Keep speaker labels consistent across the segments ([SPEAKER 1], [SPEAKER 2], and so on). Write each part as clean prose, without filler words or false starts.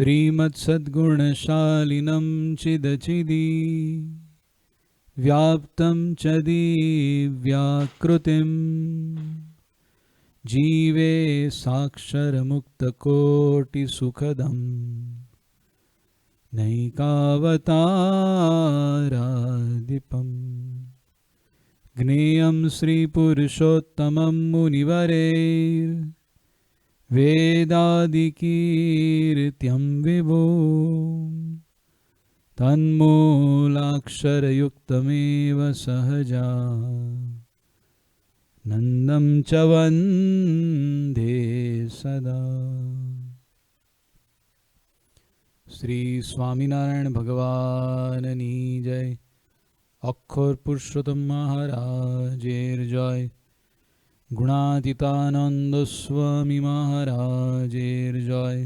[SPEAKER 1] श्रीमत्सद्गुणशालिनं चिदचिदी व्याप्तं च दिव्याकृतिं जीवे साक्षरमुक्तकोटिसुखदं नैकावतारादिपम् ज्ञेयं श्रीपुरुषोत्तमं मुनिवरेर् वेदादिकीर्त्यं विभो तन्मूलाक्षरयुक्तमेव सहजा नन्दं च वन्दे सदा। श्री स्वामीनारायण भगवाननी जय। अक्षर पुरुषोत्तम महाराजेर जय। गुणातीतानंद स्वामी महाराजेर जय।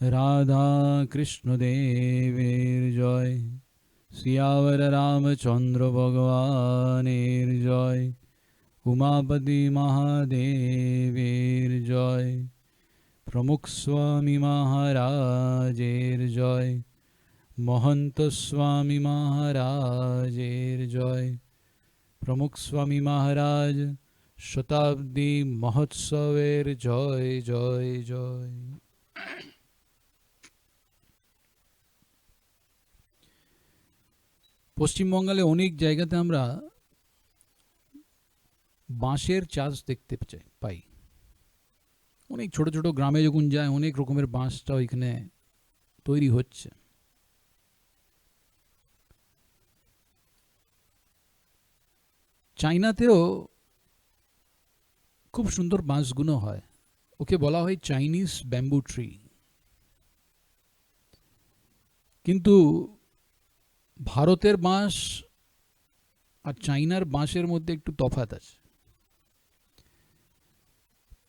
[SPEAKER 1] राधा कृष्ण देवेर जय। सियावर रामचंद्र भगवानेर जय। उमापति महादेवेर जय। प्रमुख स्वामी महाराजेर जय। महंत स्वामी महाराजेर जय। प्रमुख स्वामी महाराज शताब्दी महोत्सवेर जय जय जय। পশ্চিম বঙ্গালে অনেক জায়গাতে আমরা বাঁশের চাষ দেখতে পাই। অনেক ছোট ছোট গ্রামে যখন যায় অনেক রকমের বাঁশটা ওইখানে তৈরি হচ্ছে। চাইনাতেও খুব সুন্দর বাঁশগুলো হয়, ওকে বলা হয় চাইনিজ ব্যাম্বু ট্রি। কিন্তু ভারতের বাঁশ আর চাইনার বাঁশের মধ্যে একটু তফাৎ আছে।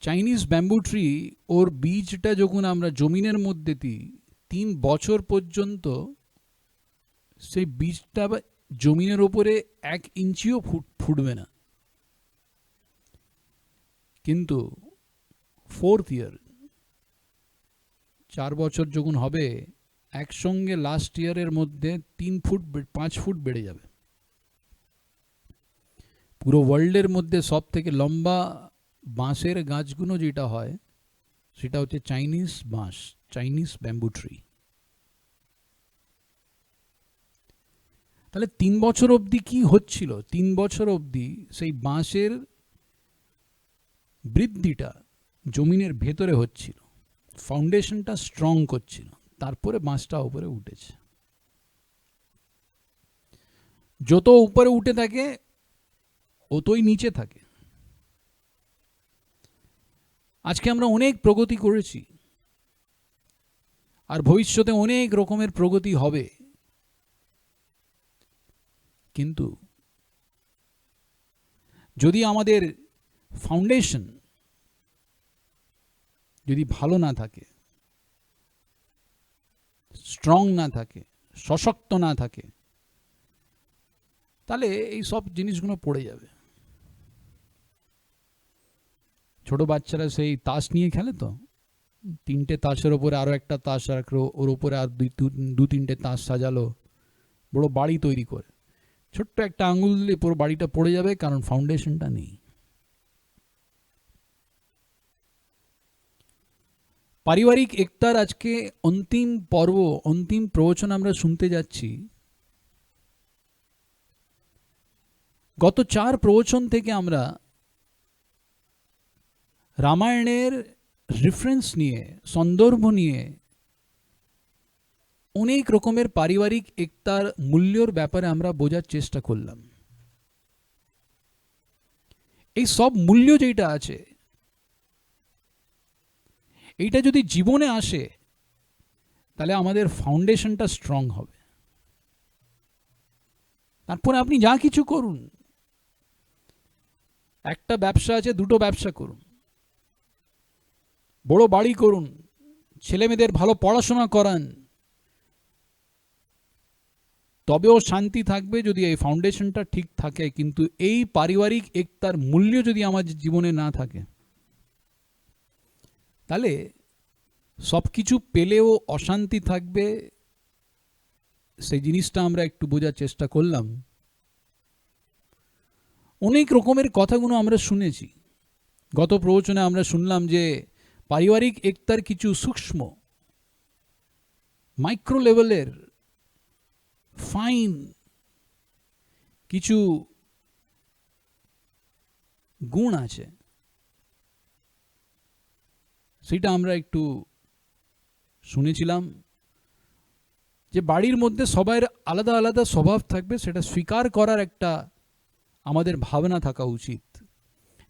[SPEAKER 1] চাইনিজ ব্যাম্বু ট্রি ওর বীজটা যখন আমরা জমিনের মধ্যে দিই 3 বছর পর্যন্ত সেই বীজটা জমিনের উপরে 1 ইঞ্চিও ফুটবে না। কিন্তু 4th ইয়ার 4 বছর যখন হবে একসঙ্গে লাস্ট ইয়ারের মধ্যে 3 ফুট 5 ফুট বেড়ে যাবে। পুরো ওয়ার্ল্ডের মধ্যে সব থেকে লম্বা বাঁশের গাছগুলো যেটা হয় সেটা হচ্ছে চাইনিজ বাঁশ, চাইনিজ ব্যাম্বু ট্রি। তাহলে 3 বছর অবধি কি হচ্ছিল? 3 বছর অবধি সেই বাঁশের বৃদ্ধিটা জমিনের ভেতরে হচ্ছিল, ফাউন্ডেশনটা স্ট্রং করছিল, তারপরে বাঁশটা উপরে উঠেছে। যত উপরে উঠে থাকে অতই নিচে থাকে। আজকে আমরা অনেক প্রগতি করেছি আর ভবিষ্যতে অনেক রকমের প্রগতি হবে, কিন্তু যদি আমাদের ফাউন্ডেশন যদি ভালো না থাকে, স্ট্রং না থাকে, সশক্ত না থাকে, তাহলে এই সব জিনিসগুলো পড়ে যাবে। ছোট বাচ্চারা সেই তাস নিয়ে খেলে তো, 3টে তাসের ওপরে আরো একটা তাস রাখলো, ওর উপরে আর 2-3টে তাস সাজালো, বড় বাড়ি তৈরি করে। ছোট্ট একটা আঙুল দিলে পুরো বাড়িটা পড়ে যাবে, কারণ ফাউন্ডেশনটা নেই। পারিবারিক একতার আজকে অন্তিম পর্ব, অন্তিম প্রবচন আমরা শুনতে যাচ্ছি। গত 4 প্রবচন থেকে আমরা রামায়ণের রেফারেন্স নিয়ে, সন্দর্ভ নিয়ে অনেক রকমের পারিবারিক একতার মূল্যর ব্যাপারে আমরা বোঝার চেষ্টা করলাম। এই সব মূল্য যেটা আছে এইটা যদি জীবনে আসে তাহলে আমাদের ফাউন্ডেশনটা স্ট্রং হবে। তারপরে আপনি যা কিছু করুন, একটা ব্যবসা আছে, 2টো ব্যবসা করুন, বড় বাড়ি করুন, ছেলে মেয়েদের ভালো পড়াশোনা করান, তবেও শান্তি থাকবে যদি এই ফাউন্ডেশনটা ঠিক থাকে। কিন্তু এই পারিবারিক একতার মূল্য যদি আমাদের জীবনে না থাকে, তাহলে সব কিছু পেলেও অশান্তি থাকবে, সেই জিনিসটা আমরা একটু বোঝার চেষ্টা করলাম। অনেক রকমের কথাগুলো আমরা শুনেছি। গত প্রবচনে আমরা শুনলাম যে পারিবারিক একতার কিছু সূক্ষ্ম মাইক্রো লেভেলের ফাইন কিছু গুণ আছে, সেটা আমরা একটু শুনেছিলাম। যে বাড়ির মধ্যে সবার আলাদা আলাদা স্বভাব থাকবে, সেটা স্বীকার করার একটা আমাদের ভাবনা থাকা উচিত।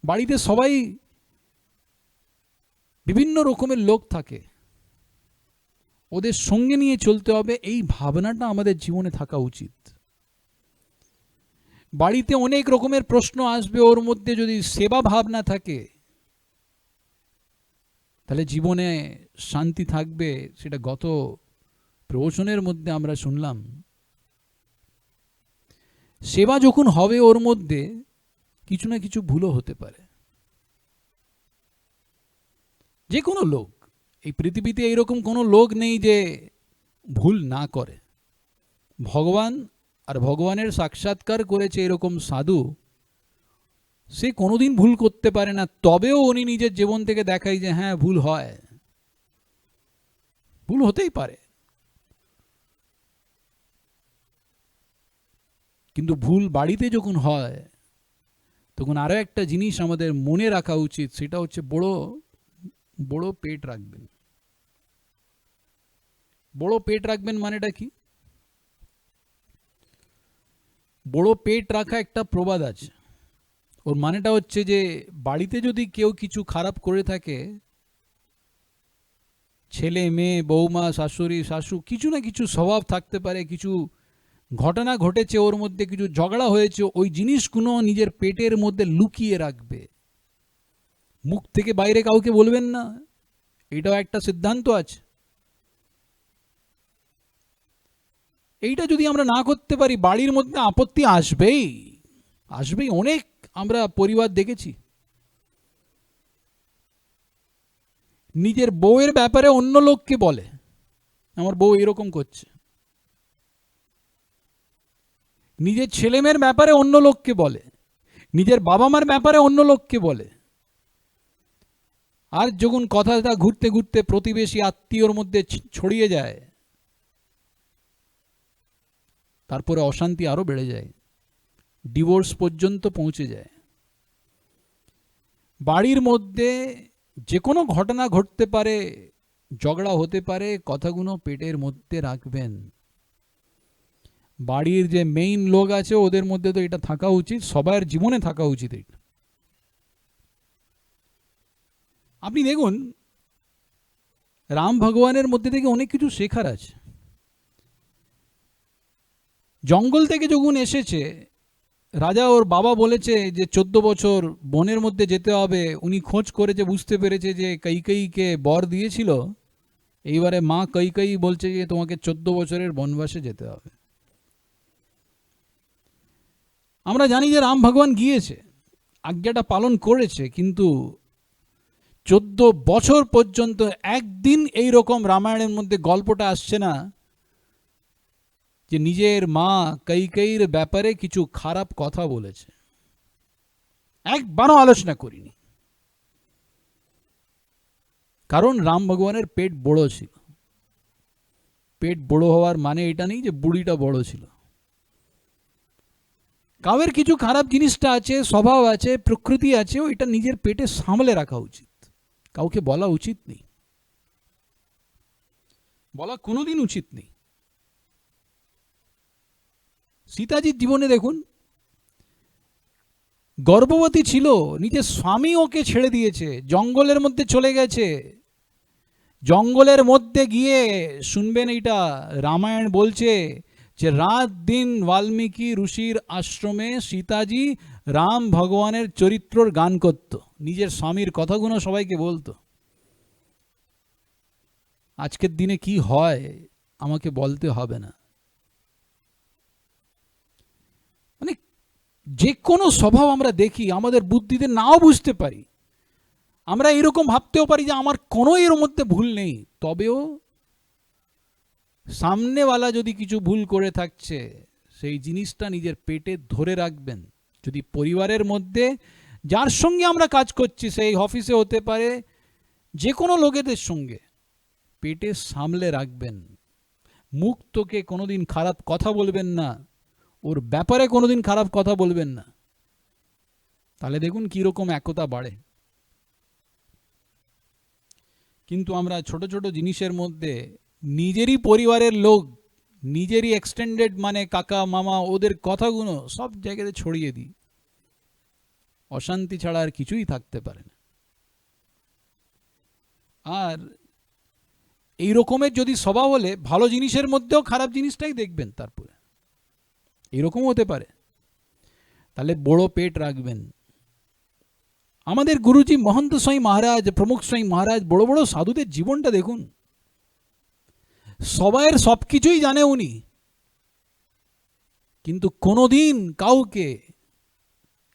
[SPEAKER 1] বাড়িতে সবাই বিভিন্ন রকমের লোক থাকে, ওদের সঙ্গে নিয়ে চলতে হবে, এই ভাবনাটা আমাদের জীবনে থাকা উচিত। বাড়িতে অনেক রকমের প্রশ্ন আসবে, ওর মধ্যে যদি সেবা ভাবনা থাকে তাহলে জীবনে শান্তি থাকবে। সেটা গত প্রবচনের মধ্যে আমরা শুনলাম। সেবা যখন হবে ওর মধ্যে কিছু না কিছু ভুলও হতে পারে। যে কোনো লোক, এই পৃথিবীতে এইরকম কোনো লোক নেই যে ভুল না করে। ভগবান আর ভগবানের সাক্ষাৎকার করেছে এরকম সাধু, সে কোনোদিন ভুল করতে পারে না, তবেও উনি নিজের জীবন থেকে দেখায় যে হ্যাঁ ভুল হয়, ভুল হতেই পারে। কিন্তু ভুল বাড়িতে যখন হয় তখন আরো একটা জিনিস আমাদের মনে রাখা উচিত, সেটা হচ্ছে বড় বড় পেট রাখবেন। বড় পেট রাখবেন মানেটা কি? বড় পেট রাখা একটা প্রবাদ আছে, ওর মানেটা হচ্ছে যে বাড়িতে যদি কেউ কিছু খারাপ করে থাকে, ছেলে মেয়ে বৌমা শাশুড়ি শাশু, কিছু না কিছু স্বভাব থাকতে পারে, কিছু ঘটনা ঘটেছে ওর মধ্যে, কিছু ঝগড়া হয়েছে, ওই জিনিসগুলো নিজের পেটের মধ্যে লুকিয়ে রাখবে, মুখ থেকে বাইরে কাউকে বলবেন না। এটাও একটা সিদ্ধান্ত আছে। এইটা যদি আমরা না করতে পারি, বাড়ির মধ্যে আপত্তি আসবেই আসবেই। অনেক আমরা পরিবার দেখেছি নিজের বউয়ের ব্যাপারে অন্য লোককে বলে আমার বউ এরকম করছে, নিজের ছেলেমেয়ের ব্যাপারে অন্য লোককে বলে, নিজের বাবা মার ব্যাপারে অন্য লোককে বলে। আর যখন কথাটা ঘুরতে ঘুরতে প্রতিবেশী আত্মীয়র মধ্যে ছড়িয়ে যায়, তারপরে অশান্তি আরো বেড়ে যায়, ডিভোর্স পর্যন্ত পৌঁছে যায়। বাড়ির মধ্যে যে কোনো ঘটনা ঘটতে পারে, ঝগড়া হতে পারে, কথাগুলো পেটের মধ্যে রাখবেন। বাড়ির যে মেইন লোক আছে ওদের মধ্যে তো এটা থাকা উচিত, সবার জীবনে থাকা উচিত এটা। আপনি দেখুন রাম ভগবানের মধ্যে থেকে অনেক কিছু শেখার আছে। জঙ্গল থেকে যখন এসেছে, রাজা ওর বাবা বলেছে যে 14 বছর বনের মধ্যে যেতে হবে, উনি খোঁজ করেছে, বুঝতে পেরেছে যে কৈকেয়ীকে বর দিয়েছিল, এইবারে মা কৈকেয়ী বলছে যে তোমাকে 14 বছরের বনবাসে যেতে হবে। আমরা জানি যে রাম ভগবান গিয়েছে, আজ্ঞাটা পালন করেছে, কিন্তু 14 বছর পর্যন্ত একদিন এই রকম রামায়ণের মধ্যে গল্পটা আসছে না যে নিজের মা কৈকেয়ীর ব্যাপারে কিছু খারাপ কথা বলেছে, একবারও আলোচনা করিনি। কারণ রাম ভগবানের পেট বড় ছিল। পেট বড় হওয়ার মানে এটা নেই যে বুড়িটা বড় ছিল। কাউয়ের কিছু খারাপ জিনিসটা আছে, স্বভাব আছে, প্রকৃতি আছে, ওইটা নিজের পেটে সামলে রাখা উচিত, কাউকে বলা উচিত নেই, বলা কোনোদিন উচিত নেই। সীতাজির জীবনে দেখুন, গর্ভবতী ছিল, নিজের স্বামী ওকে ছেড়ে দিয়েছে, জঙ্গলের মধ্যে চলে গেছে। জঙ্গলের মধ্যে গিয়ে শুনবেন, এইটা রামায়ণ বলছে যে রাত দিন বাল্মীকি ঋষির আশ্রমে সীতাজি রাম ভগবানের চরিত্রর গান করত, নিজের স্বামীর কথাগুলো সবাইকে বলতো। আজকের দিনে কি হয় আমাকে বলতে হবে না। মানে যে কোনো স্বভাব আমরা দেখি, আমাদের বুদ্ধিতে নাও বুঝতে পারি, আমরা এরকম ভাবতেও পারি যে আমার কোনো এর মধ্যে ভুল নেই, তবেও সামনেওয়ালা যদি কিছু ভুল করে থাকছে সেই জিনিসটা নিজের পেটে ধরে রাখবেন। যদি পরিবারের মধ্যে যার সঙ্গে আমরা কাজ করছি, সেই অফিসে হতে পারে, যে কোনো লোকেদের সঙ্গে, পেটে সামলে রাখবেন। মুখ তোকে কোনোদিন খারাপ কথা বলবেন না, ওর ব্যাপারে কোনোদিন খারাপ কথা বলবেন না, তাহলে দেখুন কীরকম একতা বাড়ে। কিন্তু আমরা ছোট ছোট জিনিসের মধ্যে নিজেরই পরিবারের লোক, নিজেরই এক্সটেন্ডেড মানে কাকা মামা, ওদের কথাগুলো সব জায়গাতে ছড়িয়ে দিই, অশান্তি ছাড়া আর কিছুই থাকতে পারে না। আর এই রকমের যদি স্বভাব হলে ভালো জিনিসের মধ্যেও খারাপ জিনিসটাই দেখবেন, তারপরে এরকম হতে পারে। তাহলে বড় পেট রাখবেন। আমাদের গুরুজি মহন্ত স্বামী মহারাজ, প্রমুখ স্বামী মহারাজ, বড় বড় সাধুদের জীবনটা দেখুন, সবাইয়ের সব কিছুই জানে উনি, কিন্তু কোনোদিন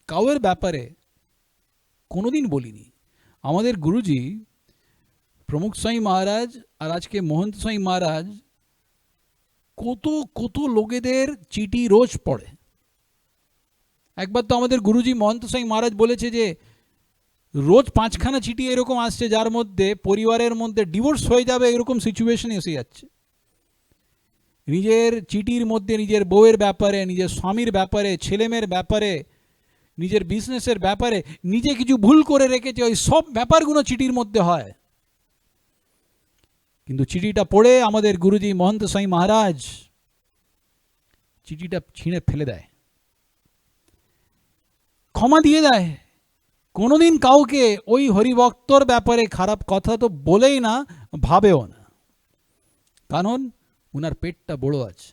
[SPEAKER 1] কাউয়ের ব্যাপারে কোনোদিন বলিনি। আমাদের গুরুজি প্রমুখ স্বামী মহারাজ আর আজকে মহন্ত স্বামী মহারাজ কত কত লোকেদের চিঠি রোজ পড়ে। একবার তো আমাদের গুরুজি মহন্ত স্বামী মহারাজ বলেছে যে রোজ 5খানা চিঠি এরকম আসছে যার মধ্যে পরিবারের মধ্যে ডিভোর্স হয়ে যাবে এরকম সিচুয়েশন এসে যাচ্ছে। নিজের চিঠির মধ্যে নিজের বউয়ের ব্যাপারে, নিজের স্বামীর ব্যাপারে, ছেলেমেয়ের ব্যাপারে, নিজের বিজনেসের ব্যাপারে, নিজে কিছু ভুল করে রেখেছে, ওই সব ব্যাপারগুলো চিঠির মধ্যে হয়। কিন্তু চিঠিটা পড়ে আমাদের গুরুজি মহন্ত স্বামী মহারাজ চিঠিটা ছিঁড়ে ফেলে দেয়, ক্ষমা দিয়ে দেয়। কোনোদিন কাউকে ওই হরিভক্তর ব্যাপারে খারাপ কথা তো বলেই না, ভাবেও না, কারণ ওনার পেটটা বড় আছে।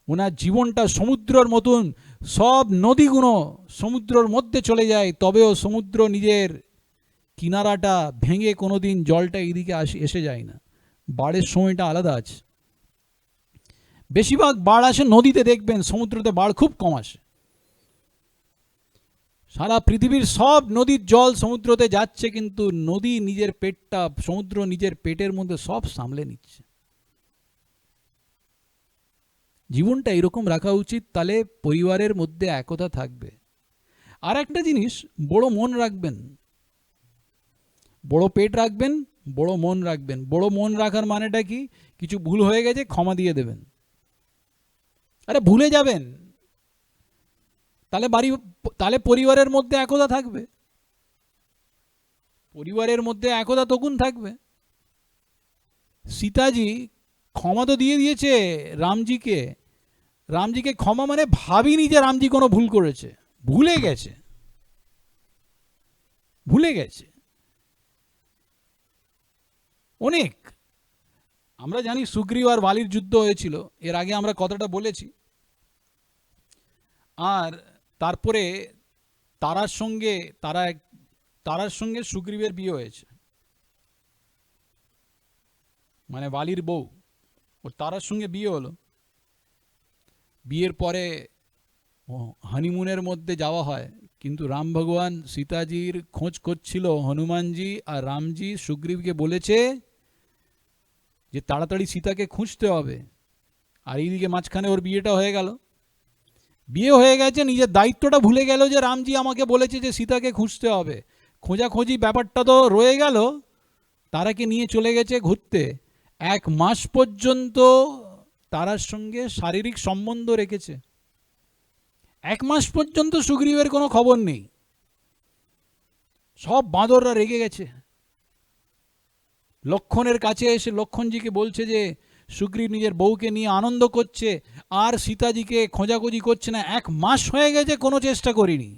[SPEAKER 1] ওনার জীবনটা সমুদ্রের মতন, সব নদীগুলো সমুদ্রের মধ্যে চলে যায়, তবেও সমুদ্র নিজের কিনারাটা ভেঙে কোনোদিন জলটা এইদিকে এসে যায় না। বাড়ের সময়টা আলাদা আছে। বেশিরভাগ বাড় আসে নদীতে, দেখবেন সমুদ্রতে বাড় খুব কম আসে। সারা পৃথিবীর সব নদীর জল সমুদ্রতে যাচ্ছে, কিন্তু নদী নিজের পেটটা, সমুদ্র নিজের পেটের মধ্যে সব সামলে নিচ্ছে। জীবনটা এরকম রাখা উচিত, তাহলে পরিবারের মধ্যে একতা থাকবে। আর একটা জিনিস, বড় মন রাখবেন, বড় পেট রাখবেন, বড় মন রাখবেন। বড় মন রাখার মানেটা কি? কিছু ভুল হয়ে গেছে ক্ষমা দিয়ে দেবেন। আরে ভুলে যাবেন, তাহলে পরিবারের মধ্যে একতা থাকবে। পরিবারের মধ্যে একতা তখন থাকবে। সীতাজি ক্ষমা তো দিয়ে দিয়েছে রামজিকে, রামজিকে ক্ষমা মানে ভাবিনি যে রামজি কোনো ভুল করেছে, ভুলে গেছে। অনেক আমরা জানি সুগ্রীব আর বালির যুদ্ধ হয়েছিল, এর আগে আমরা কথাটা বলেছি। আর তারপরে তারার সঙ্গে সুগ্রীবের বিয়ে হয়েছে, মানে বালির বউ, ওর তারার সঙ্গে বিয়ে হলো। বিয়ের পরে হানিমুনের মধ্যে যাওয়া হয়, কিন্তু রাম ভগবান সীতাজির খোঁজ করছিল। হনুমানজি আর রামজি সুগ্রীবকে বলেছে যে তাড়াতাড়ি সীতাকে খুঁজতে হবে, আর এইদিকে মাঝখানে ওর বিয়েটা হয়ে গেল। বিয়ে হয়ে গেছে, নিজের দায়িত্বটা ভুলে গেল যে রামজি আমাকে বলেছে যে সীতাকে খুঁজতে হবে। খোঁজাখুঁজি ব্যাপারটা তো রয়ে গেল। তারাকে নিয়ে চলে গেছে ঘুরতে। 1 মাস পর্যন্ত তারার সঙ্গে শারীরিক সম্বন্ধ রেখেছে। 1 মাস পর্যন্ত সুগ্রীবের কোনো খবর নেই। সব বাঁদররা রেগে গেছে। লক্ষণের কাছে এসে লক্ষণজিকে বলছে যে সুগ্রীব নিজের বউকে নিয়ে আনন্দ করছে আর সীতাজিকে খোঁজাখুঁজি করছে না। 1 মাস হয়ে গেছে, কোনো চেষ্টা করিনি।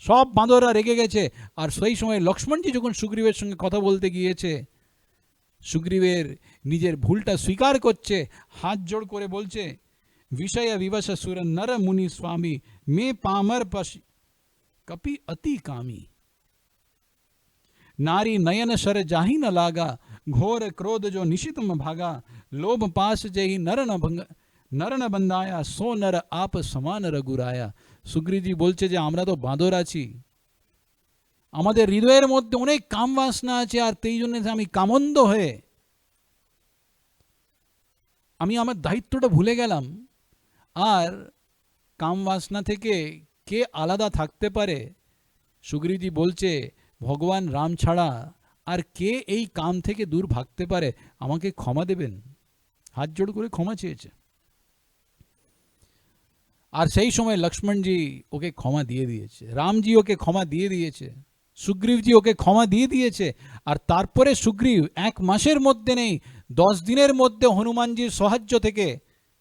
[SPEAKER 1] সব বাঁদররা রেগে গেছে। আর সেই সময় লক্ষ্মণজি যখন সুগ্রীবের সঙ্গে কথা বলতে গিয়েছে, সুগ্রীবের নিজের ভুলটা স্বীকার করছে, হাত জোড় করে বলছে, विषय विवश सुर नर मुनि स्वामी मैं पामर पश कपि अति कामी नारी नयन शर जाहि न लागा घोर क्रोध जो निशितम भागा लोभ पास जहि नर न बंदाया सो नर आप समान रघुराया। সুগ্রীবজি বলছে যে আমরা তো বাঁদর আছি, আমাদের হৃদয়ের মধ্যে অনেক কাম বাসনা আছে, আর সেই জন্য আমি কামন্দ হয়ে আমি আমার দায়িত্বটা ভুলে গেলাম। আর কাম বাসনা থেকে কে আলাদা থাকতে পারে? সুগ্রীবজি বলছে ভগবান রাম ছাড়া আর কে এই কাম থেকে দূর ভাগতে পারে? আমাকে ক্ষমা দেবেন। হাত জোড় করে ক্ষমা চেয়েছে। আর সেই সময় লক্ষ্মণজি ওকে ক্ষমা দিয়ে দিয়েছে, রামজি ওকে ক্ষমা দিয়ে দিয়েছে, সুগ্রীবজি ওকে ক্ষমা দিয়ে দিয়েছে। আর তারপরে সুগ্রীব 1 মাসের মধ্যে নেই 10 দিনের মধ্যে হনুমানজির সাহায্য থেকে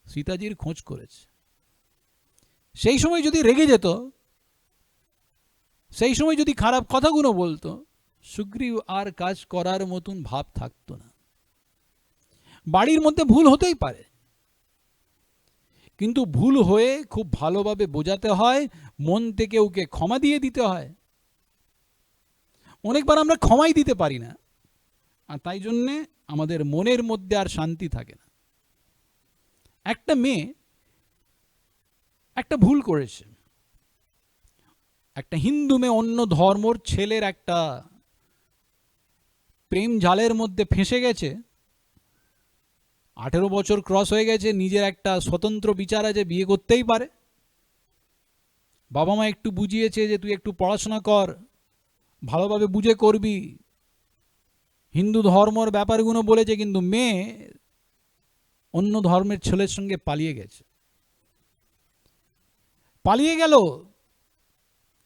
[SPEAKER 1] সীতাজির খোঁজ করেছে। সেই সময় যদি রেগে যেত, সেই সময় যদি খারাপ কথাগুলো বলতো, সুগ্রীব আর কাজ করার মতন ভাব থাকতো না। বাড়ির মধ্যে ভুল হতেই পারে, কিন্তু ভুল হয়ে খুব ভালোভাবে বোঝাতে হয়, মন থেকে ওকে ক্ষমা দিয়ে দিতে হয়। অনেকবার আমরা ক্ষমাই দিতে পারি না, আর তাই জন্যে আমাদের মনের মধ্যে আর শান্তি থাকে না। একটা মেয়ে একটা ভুল করেছে, একটা হিন্দু মেয়ে অন্য ধর্মর ছেলের একটা প্রেম জালের মধ্যে ফেঁসে গেছে। 18 বছর ক্রস হয়ে গেছে, নিজের একটা স্বতন্ত্র বিচার আছে, বিয়ে করতেই পারে। বাবা মা একটু বুঝিয়েছে যে তুই একটু পড়াশোনা কর, ভালোভাবে বুঝে করবি, হিন্দু ধর্মর ব্যাপারগুলো বলেছে, কিন্তু মেয়ে অন্য ধর্মের ছেলের সঙ্গে পালিয়ে গেছে। পালিয়ে গেল,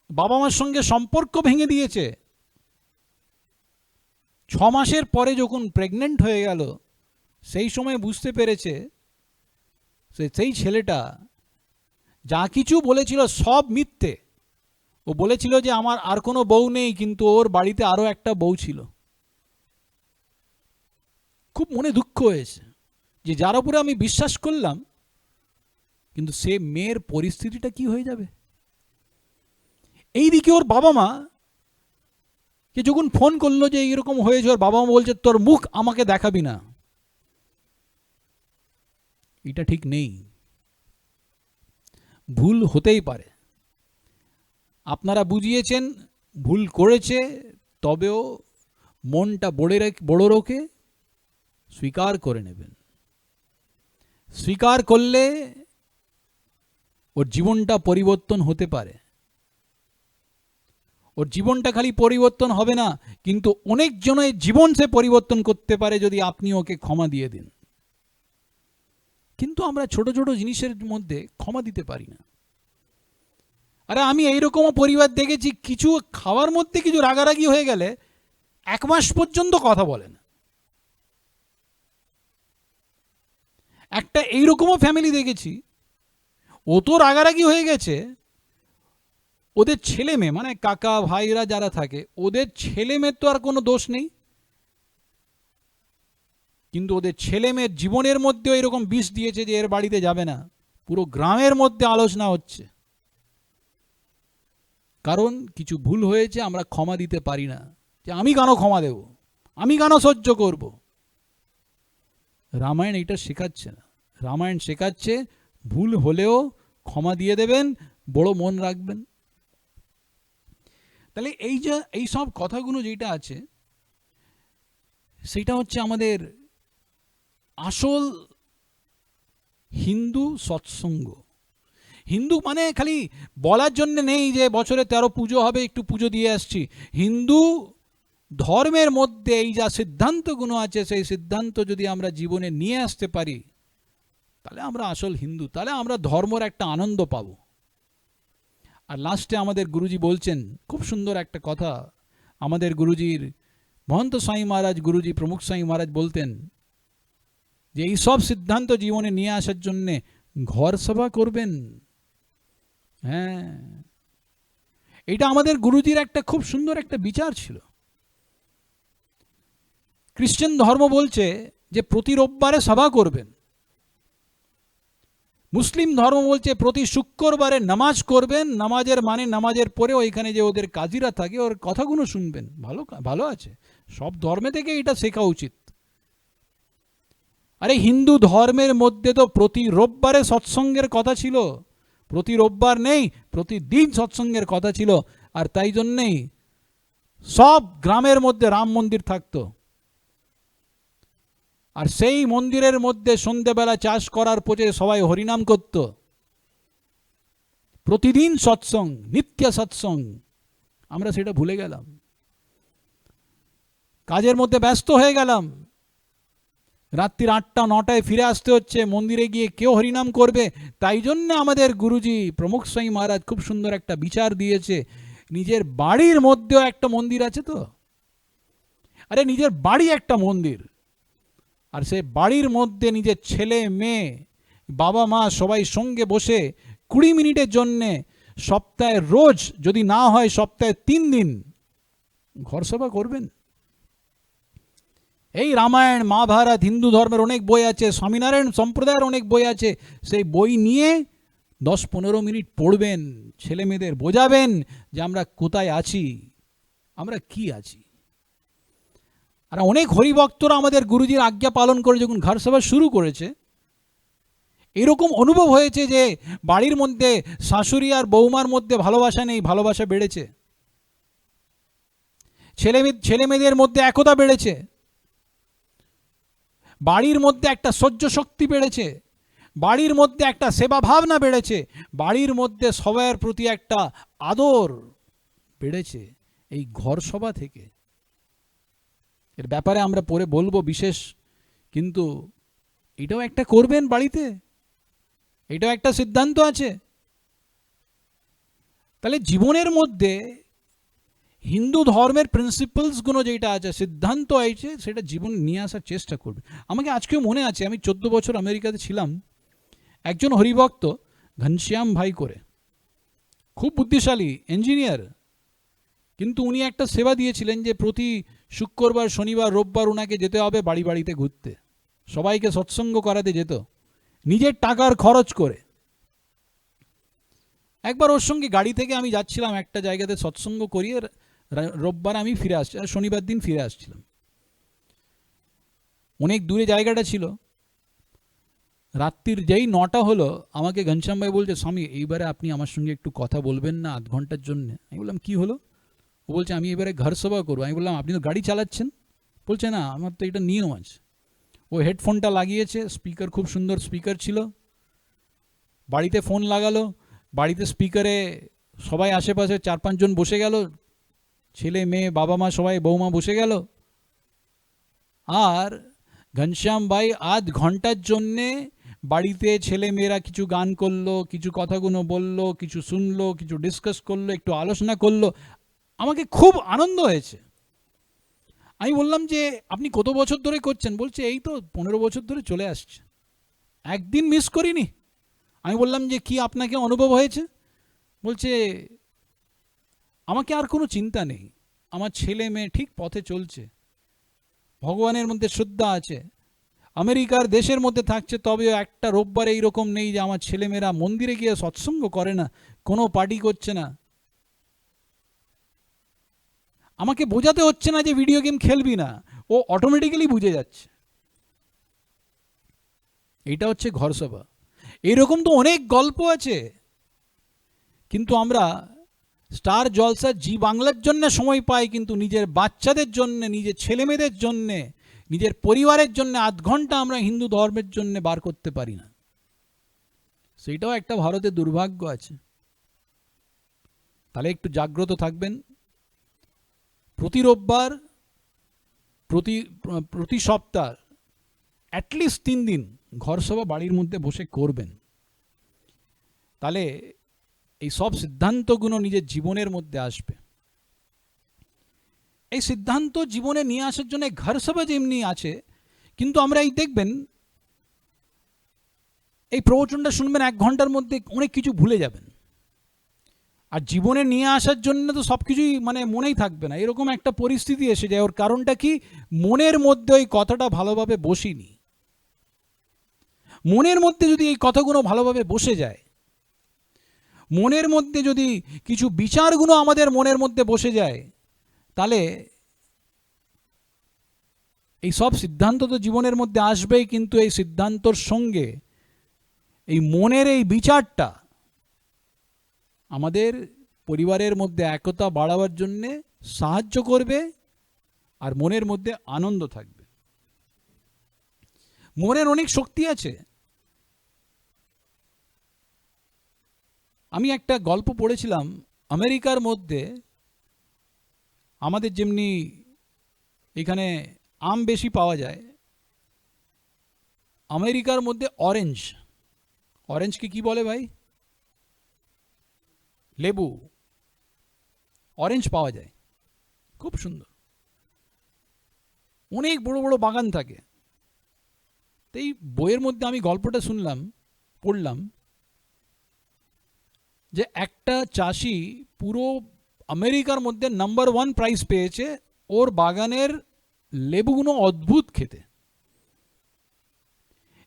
[SPEAKER 1] বাবা মার সঙ্গে সম্পর্ক ভেঙে দিয়েছে। 6 মাসের পরে যখন প্রেগনেন্ট হয়ে গেল, সেই সময় বুঝতে পেরেছে সেই ছেলেটা যা কিছু বলেছিল সব মিথ্যে। ও বলেছিল যে আমার আর কোনো বউ নেই, কিন্তু ওর বাড়িতে আরো একটা বউ ছিল। খুব মনে দুঃখ হয়েছে যে যার উপরে আমি বিশ্বাস করলাম, কিন্তু সে মেয়ের পরিস্থিতিটা কি হয়ে যাবে। এইদিকে ওর বাবা মা কে যখন ফোন করলো যে এরকম হয়েছে, ওর বাবা মা বলছে তোর মুখ আমাকে দেখাবি না। এটা ঠিক নেই, ভুল হতেই পারে। আপনারা বুঝিয়েছেন, ভুল করেছে, তবেও মনটা বড় রেখে স্বীকার করে নেবেন। স্বীকার করলে ওর জীবনটা পরিবর্তন হতে পারে। ওর জীবনটা খালি পরিবর্তন হবে না, কিন্তু অনেক জনের জীবন সে পরিবর্তন করতে পারে যদি আপনি ওকে ক্ষমা দিয়ে দিন। কিন্তু আমরা ছোট ছোট জিনিসের মধ্যে ক্ষমা দিতে পারি না। আরে আমি এইরকমও পরিবার দেখেছি, কিছু খাওয়ার মধ্যে কিছু রাগারাগি হয়ে গেলে 1 মাস পর্যন্ত কথা বলে না। একটা এইরকমও ফ্যামিলি দেখেছি, ও তো রাগারাগি হয়ে গেছে, ওদের ছেলে মেয়ে মানে কাকা ভাইরা যারা থাকে, ওদের ছেলে মেয়ের তো আর কোনো দোষ নেই, কিন্তু ওদের ছেলে মেয়ের জীবনের মধ্যে এরকম বিষ দিয়েছে যে এর বাড়িতে যাবে না। পুরো গ্রামের মধ্যে আলোচনা হচ্ছে, কারণ কিছু ভুল হয়েছে, আমরা ক্ষমা দিতে পারি না। যে আমি কেন ক্ষমা দেব, আমি কেন সহ্য করব। রামায়ণ এটা শেখাচ্ছে না। রামায়ণ শেখাচ্ছে ভুল হলেও ক্ষমা দিয়ে দেবেন, বড় মন রাখবেন। তাহলে এই সব কথাগুলো যেটা আছে, সেটা হচ্ছে আমাদের আসল হিন্দু সৎসঙ্গ। হিন্দু মানে খালি বলার জন্য নেই যে বছরে 13 পুজো হবে, একটু পুজো দিয়ে আসছি। হিন্দু ধর্মের মধ্যে এই যা সিদ্ধান্তগুলো আছে, সেই সিদ্ধান্ত যদি আমরা জীবনে নিয়ে আসতে পারি, তাহলে আমরা আসল হিন্দু, তাহলে আমরা ধর্মের একটা আনন্দ পাব। আর লাস্টে আমাদের গুরুজি বলছেন খুব সুন্দর একটা কথা। আমাদের গুরুজির মহন্ত স্বামী মহারাজ, গুরুজি প্রমুখ স্বামী মহারাজ বলতেন যে এই সব সিদ্ধান্ত জীবনে নিয়ে আসার জন্যে ঘর সভা করবেন। হ্যাঁ, এটা আমাদের গুরুজির একটা খুব সুন্দর একটা বিচার ছিল। খ্রিস্টান ধর্ম বলছে যে প্রতি রোববারে সভা করবেন, মুসলিম ধর্ম বলছে প্রতি শুক্রবারে নামাজ করবেন। নামাজের মানে নামাজের পরে ওইখানে যে ওদের কাজীরা থাকে ওর কথাগুলো শুনবেন। ভালো আছে, সব ধর্মে থেকে এটা শেখা উচিত। আরে হিন্দু ধর্মের মধ্যে তো প্রতি রোববারে সৎসঙ্গের কথা ছিল, প্রতি রোববার নেই, প্রতিদিন সৎসঙ্গের কথা ছিল। আর তাই জন্যেই সব গ্রামের মধ্যে রাম মন্দির থাকতো, আর সেই মন্দিরের মধ্যে সন্ধ্যেবেলা চাষ করার পরে সবাই হরিনাম করত, প্রতিদিন সৎসঙ্গ, নিত্য সৎসঙ্গ। আমরা সেটা ভুলে গেলাম, কাজের মধ্যে ব্যস্ত হয়ে গেলাম। রাত্রির 8টা 9টায় ফিরে আসতে হচ্ছে, মন্দিরে গিয়ে কেউ হরিনাম করবে? তাই জন্য আমাদের গুরুজি প্রমুখ স্বামী মহারাজ খুব সুন্দর একটা বিচার দিয়েছে, নিজের বাড়ির মধ্যেও একটা মন্দির আছে তো। আরে নিজের বাড়ি একটা মন্দির, আর সে বাড়ির মধ্যে নিজের ছেলে মেয়ে বাবা মা সবাই সঙ্গে বসে 20 মিনিটের জন্যে সপ্তাহে, রোজ যদি না হয় সপ্তাহে 3 দিন ঘর সভা করবেন। এই রামায়ণ মহাভারত হিন্দু ধর্মের অনেক বই আছে, স্বামীনারায়ণ সম্প্রদায়ের অনেক বই আছে, সেই বই নিয়ে 10-15 মিনিট পড়বেন, ছেলে মেয়েদের বোঝাবেন যে আমরা কোথায় আছি, আমরা কি আছি। আর অনেক হরিভক্তরা আমাদের গুরুজির আজ্ঞা পালন করে যখন ঘর সভা শুরু করেছে, এরকম অনুভব হয়েছে যে বাড়ির মধ্যে শাশুড়ি আর বৌমার মধ্যে ভালোবাসা নেই, ভালোবাসা বেড়েছে। ছেলে মেয়েদের মধ্যে একতা বেড়েছে, বাড়ির মধ্যে একটা সহ্য শক্তি বেড়েছে, বাড়ির মধ্যে একটা সেবা ভাবনা বেড়েছে, বাড়ির মধ্যে সবার প্রতি একটা আদর বেড়েছে এই ঘর সভা থেকে। এর ব্যাপারে আমরা পরে বলবো বিশেষ, কিন্তু এটাও একটা করবেন বাড়িতে, এটাও একটা সিদ্ধান্ত আছে। তাহলে জীবনের মধ্যে হিন্দু ধর্মের প্রিন্সিপালসগুলো যেটা আছে, সিদ্ধান্ত আছে, সেটা জীবন নিয়ে আসার চেষ্টা করবে। আমাকে আজকেও মনে আছে, আমি 14 বছর আমেরিকাতে ছিলাম, একজন হরিভক্ত ঘনশ্যাম ভাই করে, খুব বুদ্ধিশালী ইঞ্জিনিয়ার, কিন্তু উনি একটা সেবা দিয়েছিলেন যে প্রতি শুক্রবার শনিবার রোববার ওনাকে যেতে হবে বাড়ি বাড়িতে ঘুরতে, সবাইকে সৎসঙ্গ করাতে যেত নিজের টাকার খরচ করে। একবার ওর সঙ্গে গাড়ি থেকে আমি যাচ্ছিলাম একটা জায়গাতে সৎসঙ্গ করিয়ে, রোববার আমি ফিরে আসছি, শনিবার দিন ফিরে আসছিলাম। অনেক দূরে জায়গাটা ছিল। রাত্রির যেই 9টা হলো, আমাকে ঘনশ্যাম ভাই বলছে, স্বামী এইবারে আপনি আমার সঙ্গে একটু কথা বলবেন না 8 ঘন্টার জন্য? আমি বললাম কি হলো? ও বলছে আমি এবারে ঘর সভা করবো। আমি বললাম আপনি তো গাড়ি চালাচ্ছেন? বলছে না, আমার তো এটা নিয়ম আছে। ও হেডফোনটা লাগিয়েছে, স্পিকার খুব সুন্দর স্পিকার ছিল, বাড়িতে ফোন লাগালো, বাড়িতে স্পিকারে সবাই আশেপাশে 4-5 জন বসে গেল, ছেলে মেয়ে বাবা মা সবাই বৌমা বসে গেল, আর ঘনশ্যাম ভাই 8 ঘন্টার জন্যে বাড়িতে ছেলে মেয়েরা কিছু গান করলো, কিছু কথাগুলো বললো, কিছু শুনলো, কিছু ডিসকাস করলো, একটু আলোচনা করলো। আমাকে খুব আনন্দ হয়েছে। আমি বললাম যে আপনি কত বছর ধরে করছেন? বলছে এই তো 15 বছর ধরে চলে আসছে, একদিন মিস করিনি। আমি বললাম যে কি আপনাকে অনুভব হয়েছে? বলছে আমাকে আর কোনো চিন্তা নেই, আমার ছেলে মেয়ে ঠিক পথে চলছে, ভগবানের মধ্যে শ্রদ্ধা আছে, আমেরিকার দেশের মধ্যে থাকছে, তবেও একটা রোববারে এইরকম নেই যে আমার ছেলেমেয়েরা মন্দিরে গিয়ে সৎসঙ্গ করে না, কোনো পার্টি করছে না। আমাকে বোঝাতে হচ্ছে না যে ভিডিও গেম খেলবি না, ও অটোমেটিক্যালি বুঝে যাচ্ছে। এটা হচ্ছে ঘর সভা। এরকম তো অনেক গল্প আছে, কিন্তু আমরা স্টার জলসা জি বাংলার জন্য সময় পাই, কিন্তু নিজের বাচ্চাদের জন্য, নিজের ছেলেমেয়েদের জন্য, নিজের পরিবারের জন্য 8 ঘন্টা আমরা হিন্দু ধর্মের জন্য বার করতে পারি না। সেটাও একটা ভারতের দুর্ভাগ্য আছে। তাহলে একটু জাগ্রত থাকবেন। প্রতি রোববার, প্রতি সপ্তাহ অ্যাটলিস্ট 3 দিন ঘর সভা বাড়ির মধ্যে বসে করবেন। তাহলে এই সব সিদ্ধান্তগুলো নিজের জীবনের মধ্যে আসবে। এই সিদ্ধান্ত জীবনে নিয়ে আসার জন্য ঘর সভা যেমনি আছে, কিন্তু আমরা এই দেখবেন এই প্রবচনটা শুনবেন 1 ঘন্টার মধ্যে অনেক কিছু ভুলে যাবেন, আর জীবনে নিয়ে আসার জন্য তো সব কিছুই মানে মনেই থাকবে না, এরকম একটা পরিস্থিতি এসে যায়। ওর কারণটা কি? মনের মধ্যে ওই কথাটা ভালোভাবে বসেনি। মনের মধ্যে যদি এই কথাগুলো ভালোভাবে বসে যায়, মনের মধ্যে যদি কিছু বিচারগুলো আমাদের মনের মধ্যে বসে যায়, তাহলে এই সব সিদ্ধান্ত তো জীবনের মধ্যে আসবেই, কিন্তু এই সিদ্ধান্তর সঙ্গে এই মনের এই বিচারটা আমাদের পরিবারের মধ্যে একতা বাড়াবার জন্যে সাহায্য করবে আর মনের মধ্যে আনন্দ থাকবে। মনের অনেক শক্তি আছে। আমি একটা গল্প পড়েছিলাম, আমেরিকার মধ্যে আমাদের যেমনি এখানে আম বেশি পাওয়া যায়, আমেরিকার মধ্যে অরেঞ্জকে কি বলে ভাই? লেবু। অরেঞ্জ পাওয়া যায়, খুব সুন্দর, অনেক বড় বড় বাগান থাকে। তো এই বইয়ের মধ্যে আমি গল্পটা পড়লাম যে একটা চাষি পুরো আমেরিকার মধ্যে নাম্বার 1 প্রাইজ পেয়েছে, ওর বাগানের লেবুগুলো অদ্ভুত খেতে।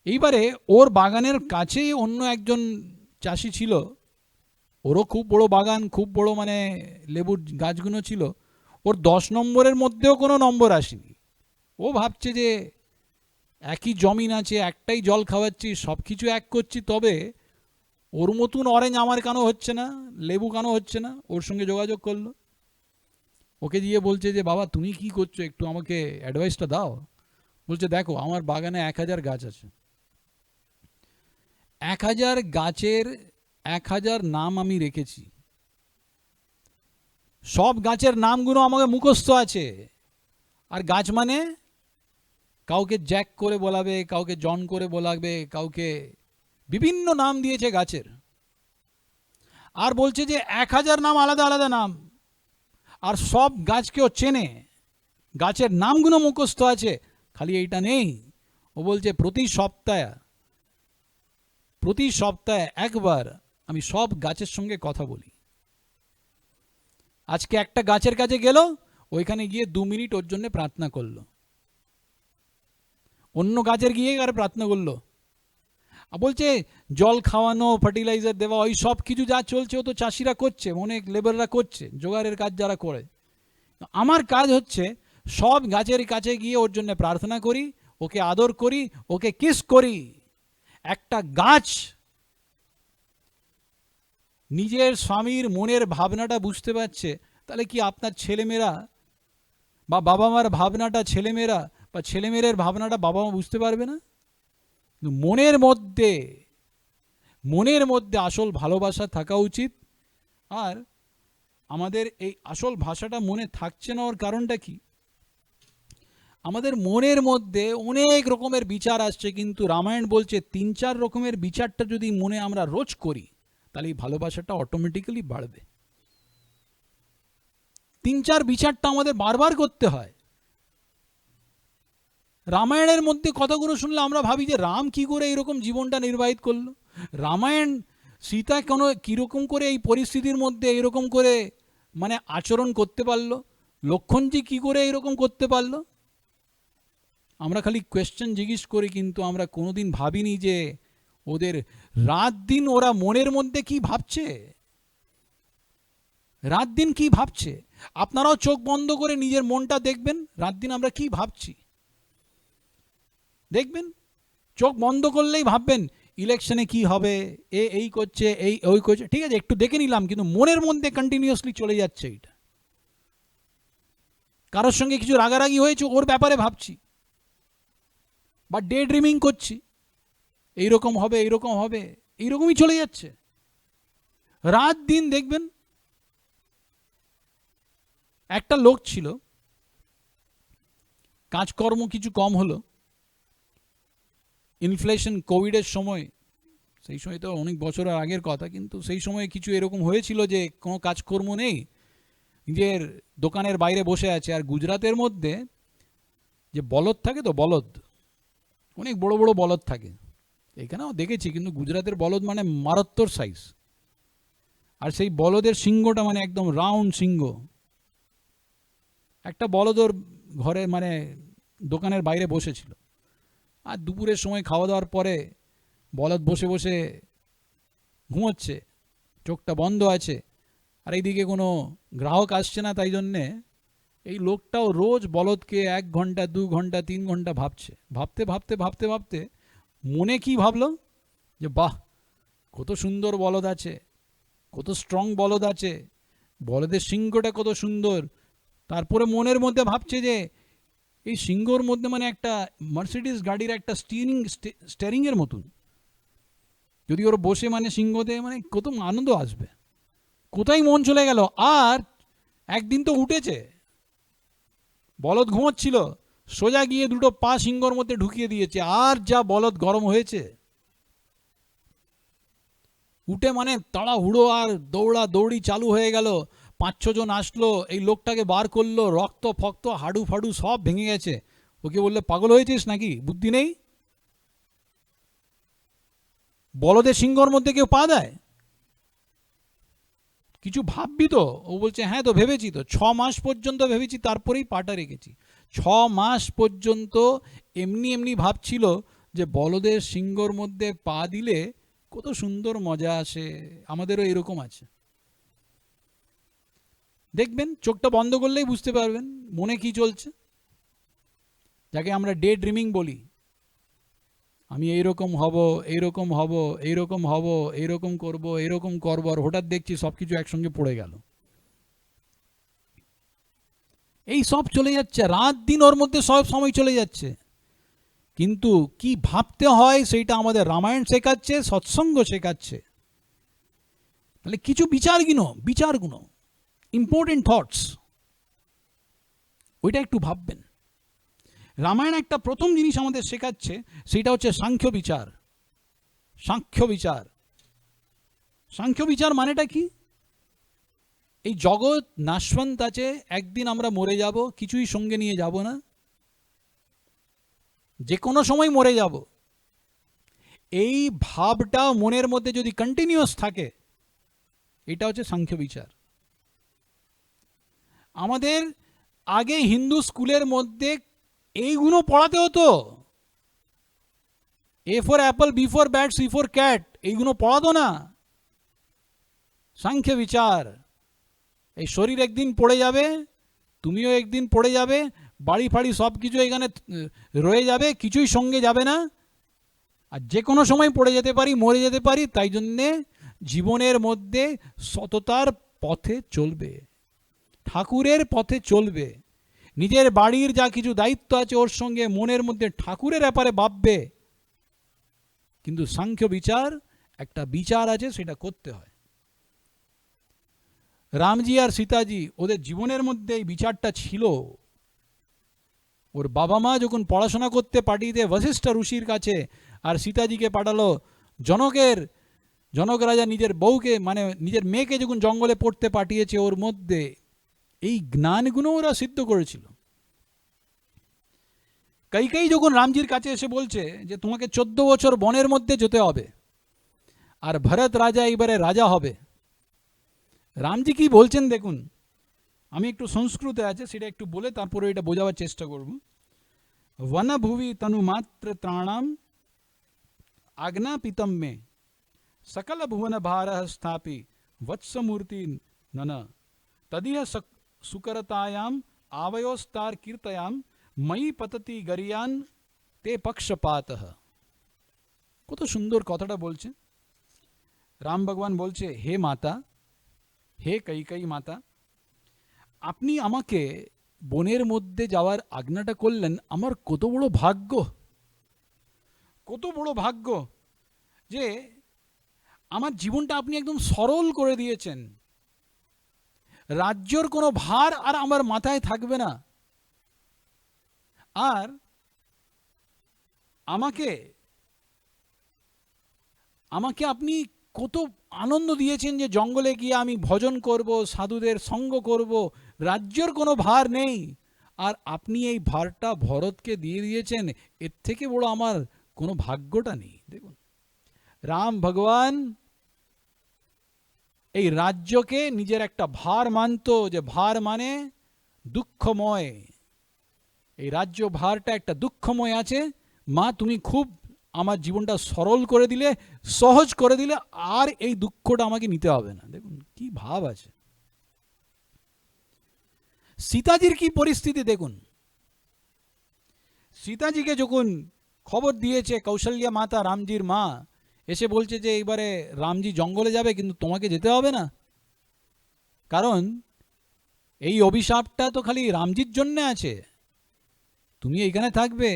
[SPEAKER 1] এইবারে ওর বাগানের কাছেই অন্য একজন চাষি ছিল, ওরও খুব বড় বাগান, খুব বড় মানে লেবুর গাছগুলো ছিল, ওর 10 নম্বরের মধ্যেও কোনো নম্বর আসেনি। ও ভাবছে যে একই জমিন আছে, একটাই জল খাওয়াচ্ছি, সব কিছু এক করছি, তবে ওর মতন অরেঞ্জ আমার কেন হচ্ছে না, লেবু কেন হচ্ছে না। ওর সঙ্গে যোগাযোগ করলো, ওকে দিয়ে বলছে যে বাবা তুমি কি করছো, একটু আমাকে অ্যাডভাইসটা দাও। বলছে দেখো আমার বাগানে 1000 গাছ আছে, 1000 গাছের 1000 নাম আমি রেখেছি, সব গাছের নামগুলো আমাকে মুখস্থ আছে। আর গাছ মানে কাউকে জ্যাক করে বলাবে, কাউকে জন করে বলাবে, কাউকে বিভিন্ন নাম দিয়েছে গাছের। আর বলছে যে 1000 নাম আলাদা আলাদা নাম, আর সব গাছকেও চেনে, গাছের নামগুলো মুখস্থ আছে, খালি এইটা নেই। ও বলছে প্রতি সপ্তাহে একবার আমি সব গাছের সঙ্গে কথা বলি। আজকে একটা গাছের কাছে গেল, ওইখানে গিয়ে 2 মিনিট ওর জন্য প্রার্থনা করলো, অন্য গাছের গিয়ে আর প্রার্থনা করলো। বলছে জল খাওয়ানো, ফার্টিলাইজার দেওয়া, ওই সব কিছু যা চলছে ও তো চাষিরা করছে, অনেক লেবাররা করছে, জোগাড়ের কাজ যারা করে। আমার কাজ হচ্ছে সব গাছের কাছে গিয়ে ওর জন্য প্রার্থনা করি, ওকে আদর করি, ওকে কিস করি। একটা গাছ নিজের স্বামীর মনের ভাবনাটা বুঝতে পারছে, তাহলে কি আপনার ছেলেমেয়েরা বা বাবা মার ভাবনাটা ছেলেমেয়েরা বা ছেলেমেয়ের ভাবনাটা বাবা মা বুঝতে পারবে না? মনের মধ্যে আসল ভালোবাসা থাকা উচিত। আর আমাদের এই আসল ভাষাটা মনে থাকছে না, ওর কারণটা কি? আমাদের মনের মধ্যে অনেক রকমের বিচার আসছে, কিন্তু রামায়ণ বলছে 3-4 রকমের বিচারটা যদি মনে আমরা রোজ করি, তাহলে এই ভালোবাসাটা অটোমেটিক্যালি বাড়বে। 3-4 বিচারটা আমাদের বারবার করতে হয়। রামায়ণের মধ্যে কথাগুলো শুনলে আমরা ভাবি যে রাম কি করে এরকম জীবনটা নির্বাহিত করলো, রামায়ণ সীতা কোনো কীরকম করে এই পরিস্থিতির মধ্যে এরকম করে মানে আচরণ করতে পারলো, লক্ষণজি কি করে এরকম করতে পারলো। আমরা খালি কোয়েশ্চেন জিজ্ঞেস করি, কিন্তু আমরা কোনোদিন ভাবিনি যে ওদের রাত দিন ওরা মনের মধ্যে কি ভাবছে, রাত দিন কি ভাবছে। আপনারাও চোখ বন্ধ করে নিজের মনটা দেখবেন, রাত দিন আমরা কি ভাবছি দেখবেন। চোখ বন্ধ করলেই ভাববেন ইলেকশনে কি হবে, এই করছে, ওই করছে, ঠিক আছে একটু দেখে নিলাম, কিন্তু মনের মধ্যে কন্টিনিউয়াসলি চলে যাচ্ছে এটা। কারোর সঙ্গে কিছু রাগারাগি হয়েছে, ওর ব্যাপারে ভাবছি, বা ডে ড্রিমিং করছি, এইরকম হবে এইরকম হবে, এইরকমই চলে যাচ্ছে রাত দিন। দেখবেন একটা লোক ছিল, কাজকর্ম কিছু কম হলো, ইনফ্লেশন, কোভিডের সময়, সেই সময় তো অনেক বছর আগের কথা, কিন্তু সেই সময় কিছু এরকম হয়েছিল যে কোনো কাজকর্ম নেই, নিজের দোকানের বাইরে বসে আছে। আর গুজরাটের মধ্যে যে বলদ থাকে, তো বলদ অনেক বড় বড় বলদ থাকে, এখানেও দেখেছি, কিন্তু গুজরাটের বলদ মানে মারাত্মক সাইজ, আর সেই বলদের সিংহটা মানে একদম রাউন্ড সিংহ। একটা বলদ ওর ঘরে মানে দোকানের বাইরে বসেছিল, আর দুপুরের সময় খাওয়া দাওয়ার পরে বলদ বসে বসে ঘুমোচ্ছে, চোখটা বন্ধ আছে, আর এইদিকে কোনো গ্রাহক আসছে না, তাই জন্যে এই লোকটাও রোজ বলদকে 1 ঘন্টা 2 ঘন্টা 3 ঘন্টা ভাবছে। ভাবতে ভাবতে ভাবতে ভাবতে মনে কি ভাবলো যে বাহ, কত সুন্দর বলদ আছে, কত স্ট্রং বলদ আছে, বলদের সিংহটা কত সুন্দর, তারপরে মনের মধ্যে ভাবছে যে এই সিংহর মধ্যে মানে একটা মার্সিডিজ গাড়ির একটা স্টিয়ারিং এর মতন, যদি ওর বসে মানে সিংহতে মানে কত আনন্দ আসবে। কোথায় মন চলে গেল। আর একদিন তো উঠেছে, বলদ ঘুমোচ্ছিল, সোজা গিয়ে দুটো পা সিংহর মধ্যে ঢুকিয়ে দিয়েছে। আর যা বলদ গরম হয়েছে, উঠে মানে তাড়াহুড়ো আর দৌড়া দৌড়ি চালু হয়ে গেল। 5-6 জন আসলো, এই লোকটাকে বার করলো, রক্ত ফক্ত হাডু ফাডু সব ভেঙে গেছে। ওকে বললে পাগল হয়েছিস নাকি, বুদ্ধি নেই? বলদের সিংহর মধ্যে কেউ পা দেয়? কিছু ভাববি তো? ও বলছে হ্যাঁ তো ভেবেছি তো, 6 মাস পর্যন্ত ভেবেছি, তারপরেই পাটা রেখেছি। 6 মাস পর্যন্ত এমনি এমনি ভাবছিল যে বলদের সিংহর মধ্যে পা দিলে কত সুন্দর মজা আসে, আমাদেরও এরকম আছে। দেখবেন চোখটা বন্ধ করলেই বুঝতে পারবেন মনে কি চলছে, যাকে আমরা ডে ড্রিমিং বলি। আমি এইরকম হব, এইরকম হব, এইরকম হব, এইরকম করব, এইরকম করব, আর হঠাৎ দেখছি সবকিছু একসঙ্গে পড়ে গেল। এই সব চলে যাচ্ছে, রাত দিন ওর মধ্যে সব সময় চলে যাচ্ছে। কিন্তু কি ভাবতে হয় সেইটা আমাদের রামায়ণ শেখাচ্ছে, সৎসঙ্গ শেখাচ্ছে। তাহলে কিছু বিচারগুলো ইম্পর্টেন্ট থটস, ওইটা একটু ভাববেন। রামায়ণ একটা প্রথম জিনিস আমাদের শেখাচ্ছে, সেটা হচ্ছে সাংখ্য বিচার। সাংখ্য বিচার, সাংখ্য বিচার মানেটা কি? এই জগৎ নাশবন্ত আছে, একদিন আমরা মরে যাব, কিছুই সঙ্গে নিয়ে যাব না, যে কোনো সময় মরে যাব। এই ভাবটা মনের মধ্যে যদি কন্টিনিউয়াস থাকে, এটা হচ্ছে সাংখ্য বিচার। আমাদের আগে হিন্দু স্কুলের মধ্যে এইগুলো পড়াতে হতো। A for apple, B for bat, C for cat, এইগুলো পড়াতো না। সাংখ্য বিচার, এই শরীর একদিন পড়ে যাবে, তুমিও একদিন পড়ে যাবে, বাড়ি ফাড়ি সব কিছু এখানে রয়ে যাবে, কিছুই সঙ্গে যাবে না, আর যে কোনো সময় পড়ে যেতে পারি, মরে যেতে পারি। তাই জন্যে জীবনের মধ্যে সততার পথে চলবে, ঠাকুরের পথে চলবে, নিজের বাড়ির যা কিছু দায়িত্ব আছে ওর সঙ্গে মনের মধ্যে ঠাকুরের ব্যাপারে ভাববে। কিন্তু সাংখ্য বিচার একটা বিচার আছে, সেটা করতে হয়। রামজি আর সীতাজি, ওদের জীবনের মধ্যে এই বিচারটা ছিল। ওর বাবা মা যখন পড়াশোনা করতে পাঠিয়ে দেয় বশিষ্ঠ ঋষির কাছে, আর সীতাজিকে পাঠালো জনক রাজা নিজের বউকে মানে নিজের মেয়েকে যখন জঙ্গলে পড়তে পাঠিয়েছে, ওর মধ্যে এই জ্ঞানগুলো ওরা সিদ্ধ করেছিল। কাইকেয়ী যখন রামজির কাছে এসে বলছে যে তোমাকে 14 বছর বনের মধ্যে যেতে হবে, আর ভরত রাজা এবারে রাজা হবে, রামজি কি বলছেন দেখুন। আমি একটু সংস্কৃতে আছে, সেটা একটু বলে তারপরে এটা বোঝাবার চেষ্টা করব। वनभुवि तनुमात्र त्राणाम आज्ञापितम में सकल भुवन भारः स्थापि वत्समूर्ति नन तदिह सुकरतायाम आवयोस्तार कीर्तयाम मयि पतति गरियान ते पक्षपातः। কত সুন্দর কথাটা বলছে। রাম ভগবান বলছে, হে মাতা, হে কৈকেয়ী মাতা, আপনি আমাকে বনের মধ্যে যাওয়ার আজ্ঞাটা করলেন, আমার কত বড় ভাগ্য, কত বড় ভাগ্য যে আমার জীবনটা আপনি একদম সরল করে দিয়েছেন। রাজ্যর কোনো ভার আর আমার মাথায় থাকবে না। আর আমাকে আপনি কত আনন্দ দিয়েছেন যে জঙ্গলে গিয়ে আমি ভজন করব, সাধুদের সঙ্গ করব, রাজ্যর কোনো ভার নেই। আর আপনি এই ভারটা ভরতকে দিয়ে দিয়েছেন, এর থেকে বড় আমার কোনো ভাগ্যটা নেই। দেখুন, রাম ভগবান এই রাজ্যকে নিজের একটা ভার মানত, যে ভার মানে দুঃখময়। এই রাজ্য ভারটা একটা দুঃখময় আছে, মা তুমি খুব আমার জীবনটা সরল করে দিলে, সহজ করে দিলে, আর এই দুঃখটা আমাকে নিতে হবে না। দেখুন কি ভাব আছে। সীতাজির কি পরিস্থিতি দেখুন। সীতাজিকে যখন খবর দিয়েছে কৌশল্যা মাতা, রামজির মা, এসে বলছে যে এবারে রামজি জঙ্গলে যাবে, কিন্তু তোমাকে যেতে হবে না, কারণ এই অভিশাপটা তো খালি রামজির জন্য আছে, তুমি এইখানে থাকবে।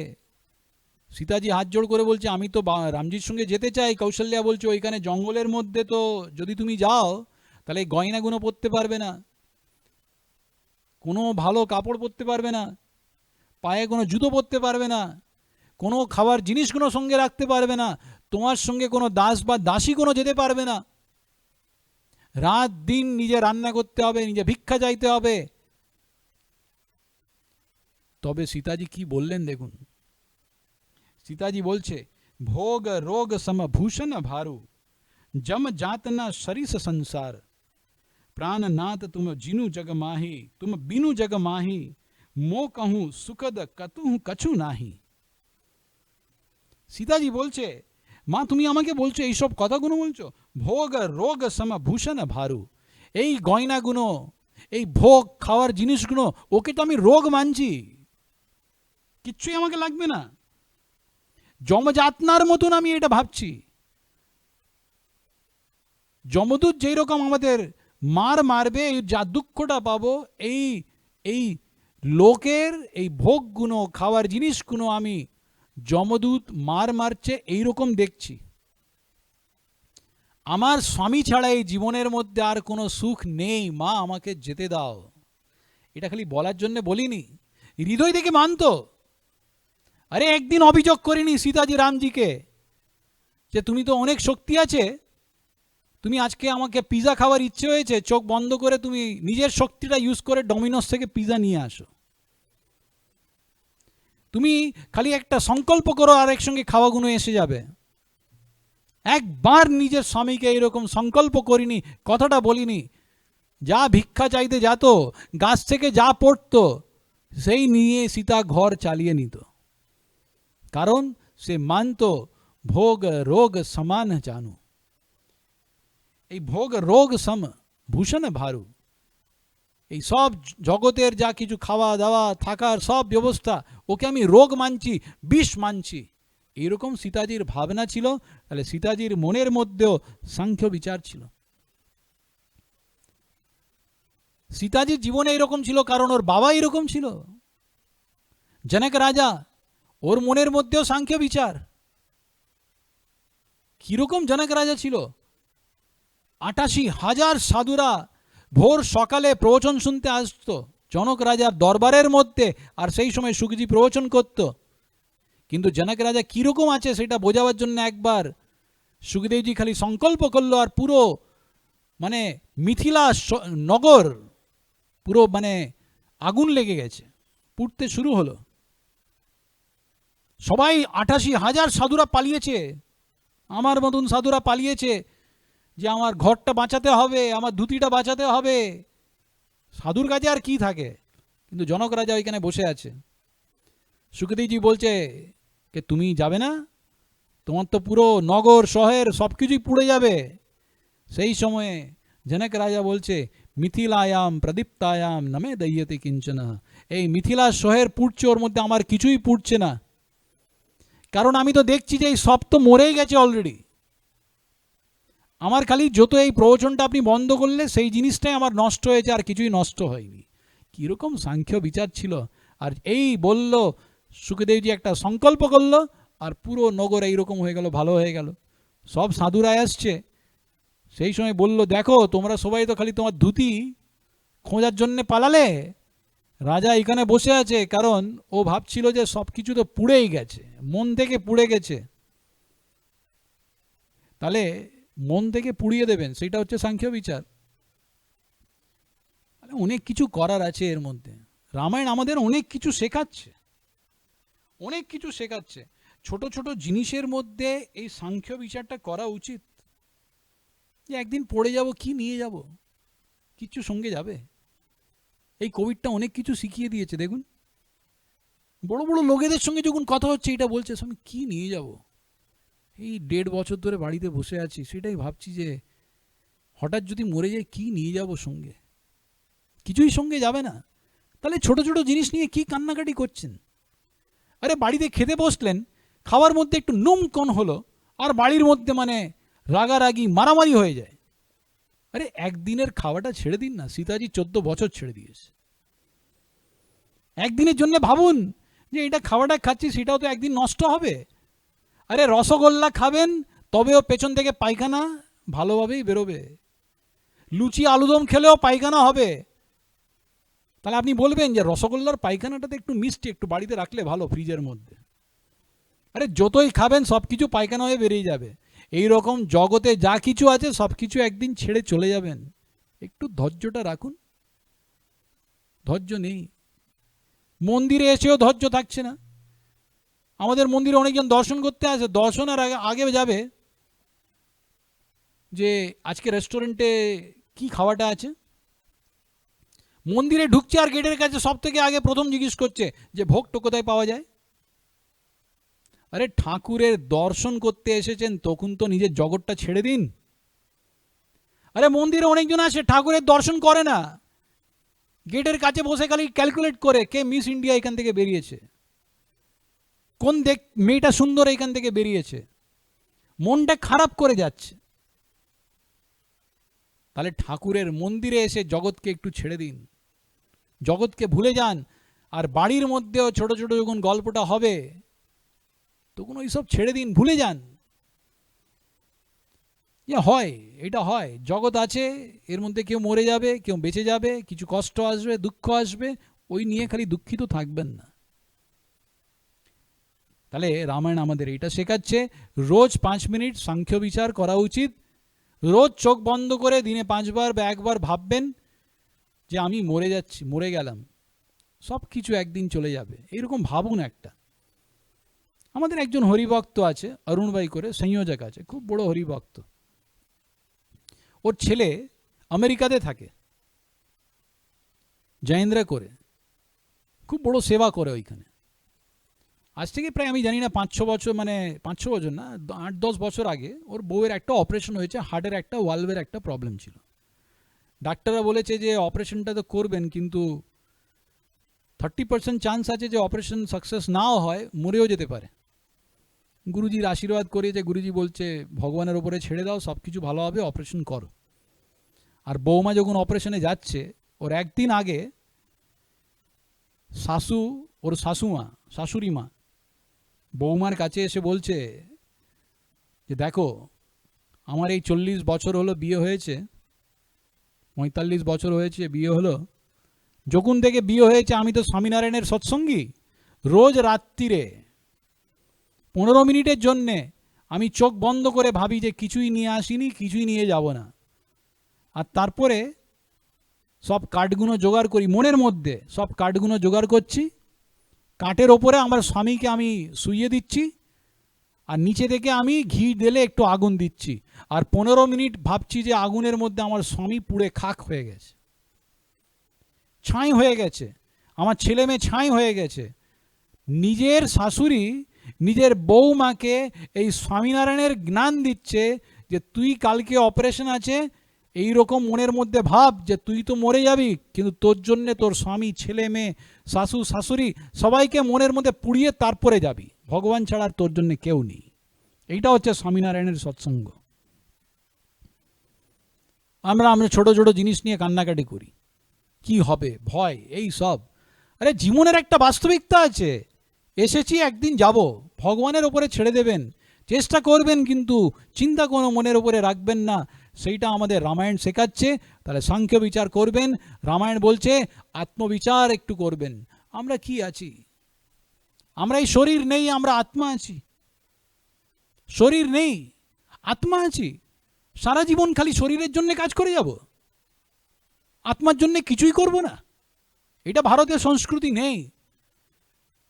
[SPEAKER 1] সীতাজি হাত জোড় করে বলছে আমি তো রামজির সঙ্গে যেতে চাই। কৌশল্যা বলছে ওইখানে জঙ্গলের মধ্যে তো যদি তুমি যাও তাহলে এই গয়নাগুলো পরতে পারবে না, কোনো ভালো কাপড় পরতে পারবে না, পায়ে কোনো জুতো পরতে পারবে না, কোনো খাবার জিনিসগুলো সঙ্গে রাখতে পারবে না, তোমার সঙ্গে কোনো দাস বা দাসী কোনো যেতে পারবে না, রাত দিন নিজে রান্না করতে হবে, নিজে ভিক্ষা চাইতে হবে। তবে সীতাজি কি বললেন দেখুন, সীতাজি বলছে ভোগ রোগ সমভূষণ ভারু जम जात न सरिस संसार प्राण नाथ तुम जिनु जग माही तुम बिनु जग माही मो कहूं सुखद कतु कछु नाही। সীতাজি বলছে মা তুমি আমাকে বলছো এইসব কথাগুলো বলছো, ভোগ রোগ সমভূষণ ভারু, এই গয়নাগুলো, এই ভোগ খাওয়ার জিনিসগুলো, ওকে তো আমি রোগ মানছি, কিচ্ছুই আমাকে লাগবে না, যমযাতনার মতন আমি এটা ভাবছি। যমদূত যেই রকম আমাদের মারবে, যা দুঃখটা পাবো, এই লোকের এই ভোগগুলো খাওয়ার জিনিসগুলো আমি যমদূত মারছে এইরকম দেখছি। আমার স্বামী ছাড়া এই জীবনের মধ্যে আর কোনো সুখ নেই, মা আমাকে যেতে দাও। এটা খালি বলার জন্য বলিনি, হৃদয় থেকে মানতো। আরে একদিন অভিযোগ করিনি সীতাজি রামজিকে যে তুমি তো অনেক শক্তি আছে, তুমি আজকে আমাকে পিজা খাওয়ার ইচ্ছে হয়েছে, চোখ বন্ধ করে তুমি নিজের শক্তিটা ইউজ করে ডমিনোস থেকে পিজা নিয়ে আসো। তুমি খালি একটা সংকল্প করো আর একসঙ্গে খাওয়াগুলো এসে যাবে। একবার নিজের স্বামীকে এরকম সংকল্প করিনি, কথাটা বলিনি। যা ভিক্ষা চাইতে যেত, গাছ থেকে যা পড়তো সেই নিয়ে সীতা ঘর চালিয়ে নিত, কারণ সে মানত ভোগ রোগ সমান জানু। এই ভোগ রোগ সম ভূষণ ভারু, এই সব জগতের যা কিছু খাওয়া দাওয়া থাকার সব ব্যবস্থা, ওকে আমি রোগ মানছি, বিষ মানছি, এরকম সীতাজির ভাবনা ছিল। তাহলে সীতাজির মনের মধ্যেও সাংখ্য বিচার ছিল। সীতাজির জীবনে এরকম ছিল কারণ ওর বাবা এরকম ছিল, জনক রাজা, ওর মনের মধ্যেও সাংখ্য বিচার। কিরকম জনক রাজা ছিল? ৮৮,০০০ সাধুরা ভোর সকালে প্রবচন শুনতে আসতো জনক রাজার দরবারের মধ্যে, আর সেই সময় সুখজি প্রবচন করত। কিন্তু জনক রাজা কিরকম আছে সেটা বোঝাবার জন্য একবার সুখদেবজি খালি সংকল্প করলো, আর পুরো মানে মিথিলা নগর পুরো মানে আগুন লেগে গেছে, পুড়তে শুরু হলো। সবাই ৮৮,০০০ সাধুরা পালিয়েছে, আমার মতন সাধুরা পালিয়েছে যে আমার ঘরটা বাঁচাতে হবে, আমার ধুতিটা বাঁচাতে হবে। সাধুর কাছে আর কি থাকে? কিন্তু জনক রাজা ওইখানে বসে আছে। সুখদেবজি বলছে যে তুমি যাবে না, তোমার তো পুরো নগর শহর সব কিছুই পুড়ে যাবে। সেই সময়ে জনক রাজা বলছে মিথিলায়াম প্রদীপ্তায়াম নমে দইয়তে কিঞ্চন, এই মিথিলা শহর পুড়ছে, ওর মধ্যে আমার কিছুই পুড়ছে না, কারণ আমি তো দেখছি যে এই সব তো মরেই গেছে অলরেডি। আমার খালি যত এই প্রবচনটা আপনি বন্ধ করলে সেই জিনিসটাই আমার নষ্ট হয়েছে, আর কিছুই নষ্ট হয়নি। কীরকম সাংখ্য বিচার ছিল! আর এই বলল সুখদেবজি একটা সংকল্প করলো, আর পুরো নগর এইরকম হয়ে গেল, ভালো হয়ে গেল। সব সাধুরা আসছে, সেই সময় বলল দেখো তোমরা সবাই তো খালি তোমার ধুতি খোঁজার জন্যে পালালে, রাজা এখানে বসে আছে, কারণ ও ভাবছিল যে সব কিছু তো পুড়েই গেছে, মন থেকে পুড়ে গেছে। তাহলে মন থেকে পুড়িয়ে দেবেন, সেটা হচ্ছে সাংখ্য বিচার। অনেক কিছু করার আছে এর মধ্যে। রামায়ণ আমাদের অনেক কিছু শেখাচ্ছে, অনেক কিছু শেখাচ্ছে। ছোট ছোট জিনিসের মধ্যে এই সাংখ্য বিচারটা করা উচিত। যে একদিন পড়ে যাব, কি নিয়ে যাব? কিচ্ছু সঙ্গে যাবে? এই কোভিডটা অনেক কিছু শিখিয়ে দিয়েছে। দেখুন বড় বড় লোকেদের সঙ্গে যখন কথা হচ্ছে, এটা বলছে আমি কি নিয়ে যাব? এই ১.৫ বছর ধরে বাড়িতে বসে আছি, সেটাই ভাবছি যে হঠাৎ যদি মরে যাই কি নিয়ে যাব সঙ্গে? কিছুই সঙ্গে যাবে না। তাহলে ছোট ছোট জিনিস নিয়ে কি কান্নাকাটি করছেন? আরে বাড়িতে খেতে বসলেন, খাওয়ার মধ্যে একটু নুম কম হলো, আর বাড়ির মধ্যে মানে রাগারাগি মারামারি হয়ে যায়। আরে একদিনের খাওয়াটা ছেড়ে দিন না। সীতাজি ১৪ বছর ছেড়ে দিয়েছে। একদিনের জন্য ভাবুন যে এটা খাওয়াটা খাচ্ছি সেটাও তো একদিন নষ্ট হবে। আরে রসগোল্লা খাবেন তবেও পেছন থেকে পায়খানা ভালোভাবেই বেরোবে, লুচি আলুদম খেলেও পায়খানা হবে। তাহলে আপনি বলবেন যে রসগোল্লার পায়খানাটাতে একটু মিষ্টি, একটু বাড়িতে রাখলে ভালো ফ্রিজের মধ্যে। আরে যতই খাবেন সব কিছু পায়খানা হয়ে বেরিয়ে যাবে। এই রকম জগতে যা কিছু আছে সব কিছু একদিন ছেড়ে চলে যাবেন। একটু ধৈর্যটা রাখুন। ধৈর্য নেই, মন্দিরে এসেও ধৈর্য থাকছে না। আমাদের মন্দিরে অনেকজন দর্শন করতে আসে, দর্শনের আগে যাবে যে আজকে রেস্টুরেন্টে কি খাওয়াটা আছে। মন্দিরে ঢুকছে আর গেটের কাছে সব থেকে আগে প্রথম জিজ্ঞেস করছে যে ভোগটা কোথায় পাওয়া যায়। আরে ঠাকুরের দর্শন করতে এসেছেন তখন তো নিজের জগৎটা ছেড়ে দিন। আরে মন্দিরে অনেকজন আসে ঠাকুরের দর্শন করে না, গেটের কাছে বসে খালি ক্যালকুলেট করে কে মিস ইন্ডিয়া এখান থেকে বেরিয়েছে, কোন মেয়েটা সুন্দর এখান থেকে বেরিয়েছে, মনটা খারাপ করে যাচ্ছে। তাহলে ঠাকুরের মন্দিরে এসে জগৎকে একটু ছেড়ে দিন, জগৎকে ভুলে যান। আর বাড়ির মধ্যেও ছোট ছোট যখন গল্পটা হবে তখন ওই সব ছেড়ে দিন, ভুলে যান। হয় এটা হয়, জগৎ আছে, এর মধ্যে কেউ মরে যাবে, কেউ বেঁচে যাবে, কিছু কষ্ট আসবে, দুঃখ আসবে, ওই নিয়ে খালি দুঃখিত থাকবেন না। তাহলে রামায়ণ আমাদের এটা শেখাচ্ছে, রোজ 5 মিনিট সাংখ্য বিচার করা উচিত। রোজ চোখ বন্ধ করে দিনে 5 বার বা 1 বার ভাববেন যে আমি মরে যাচ্ছি, মরে গেলাম, সব কিছু একদিন চলে যাবে, এইরকম ভাবুন একটা। আমাদের একজন হরিভক্ত আছে, অরুণ ভাই করে সংযোজক আছে, খুব বড় হরিভক্ত। ওর ছেলে আমেরিকাতে থাকে, জয়েন্দ্রা করে, খুব বড় সেবা করে ওইখানে। আজ থেকে প্রায় আমি জানি না 5-6 বছর, মানে 5-6 বছর না, 8-10 বছর আগে ওর বউয়ের একটা অপারেশন হয়েছে, হার্টের একটা ওয়ালভের একটা প্রবলেম ছিল। ডাক্তাররা বলেছে যে অপারেশনটা তো করবেন কিন্তু 30% চান্স আছে যে অপারেশন সাকসেস নাও হয়, মরেও যেতে পারে। গুরুজির আশীর্বাদ করিয়েছে, গুরুজি বলছে ভগবানের ওপরে ছেড়ে দাও, সব কিছু ভালো হবে, অপারেশন করো। আর বৌমা যখন অপারেশনে যাচ্ছে, ওর একদিন আগে ওর শাশুড়ি মা বৌমার কাছে এসে বলছে যে দেখো আমার এই 40 বছর হলো বিয়ে হয়েছে, 45 বছর হয়েছে বিয়ে হলো, যখন থেকে বিয়ে হয়েছে আমি তো স্বামীনারায়ণের সৎসঙ্গী, রোজ রাত্রিরে 15 মিনিটের জন্যে আমি চোখ বন্ধ করে ভাবি যে কিছুই নিয়ে আসিনি, কিছুই নিয়ে যাব না। আর তারপরে সব কাঠগুলো জোগাড় করি, মনের মধ্যে সব কাঠগুলো জোগাড় করছি, কাঠের ওপরে আমার স্বামীকে আমি শুইয়ে দিচ্ছি, আর নিচে থেকে আমি ঘি ঢেলে একটু আগুন দিচ্ছি, আর 15 মিনিট ভাবছি যে আগুনের মধ্যে আমার স্বামী পুড়ে খাক হয়ে গেছে, ছাই হয়ে গেছে, আমার ছেলে মেয়ে ছাই হয়ে গেছে। নিজের শাশুড়ি নিজের বৌমাকে এই স্বামীনারায়ণের জ্ঞান দিচ্ছে যে তুই কালকে অপারেশন আছে, এই রকম মনের মধ্যে ভাব যে তুই তো মরে যাবি, কিন্তু তোর জন্যে তোর স্বামী, ছেলে মেয়ে, শাশুড়ি সবাইকে মনের মধ্যে পুড়িয়ে তারপরে যাবি, ভগবান ছাড়া আর তোর জন্য কেউ নেই। এইটা হচ্ছে স্বামীনারায়ণের সৎসঙ্গ। আমরা ছোট ছোট জিনিস নিয়ে কান্নাকাটি করি, কি হবে, ভয়, এই সব। আরে জীবনের একটা বাস্তবিকতা আছে, এসেছি একদিন যাব, ভগবানের ওপরে ছেড়ে দেবেন, চেষ্টা করবেন কিন্তু চিন্তা কোনো মনের ওপরে রাখবেন না। সেইটা আমাদের রামায়ণ শেখাচ্ছে। তাহলে সাংখ্য বিচার করবেন, রামায়ণ বলছে আত্মবিচার একটু করবেন। আমরা কি আছি? আমরা এই শরীর নেই, আমরা আত্মা আছি। শরীর নেই, আত্মা আছি। সারা জীবন খালি শরীরের জন্য কাজ করে যাব, আত্মার জন্য কিছুই করব না? এটা ভারতের সংস্কৃতি নেই,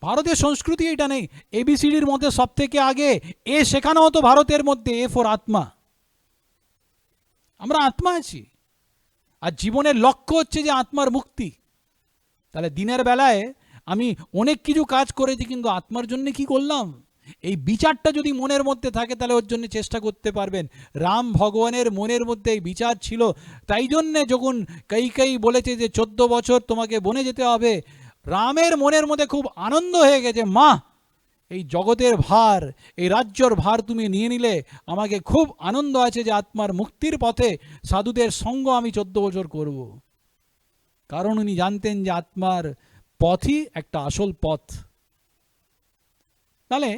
[SPEAKER 1] ভারতের সংস্কৃতি এটা নেই। এবিসিডির মধ্যে সব থেকে আগে এ শেখানো হতো ভারতের মধ্যে, এ ফর আত্মা। আমরা আত্মা আছি, আর জীবনের লক্ষ্য হচ্ছে যে আত্মার মুক্তি। তাহলে দিনের বেলায় আমি অনেক কিছু কাজ করেছি, কিন্তু আত্মার জন্য কি করলাম? এই বিচারটা যদি মনের মধ্যে থাকে তাহলে ওর জন্য চেষ্টা করতে পারবেন। রাম ভগবানের মনের মধ্যে এই বিচার ছিল, তাই জন্যে যখন কৈকেয়ী বলেছে যে 14 বছর তোমাকে বনে যেতে হবে, রামের মনের মধ্যে খুব আনন্দ হয়ে গেছে, মা এই জগতের ভার, এই রাজ্যর ভার তুমি নিয়ে নিলে, আমাকে খুব আনন্দ আছে যে আত্মার মুক্তির পথে সাধুদের সঙ্গ আমি 14 বছর করব। কারণ উনি জানতেন যে আত্মার পথই একটা আসল পথ। তাহলে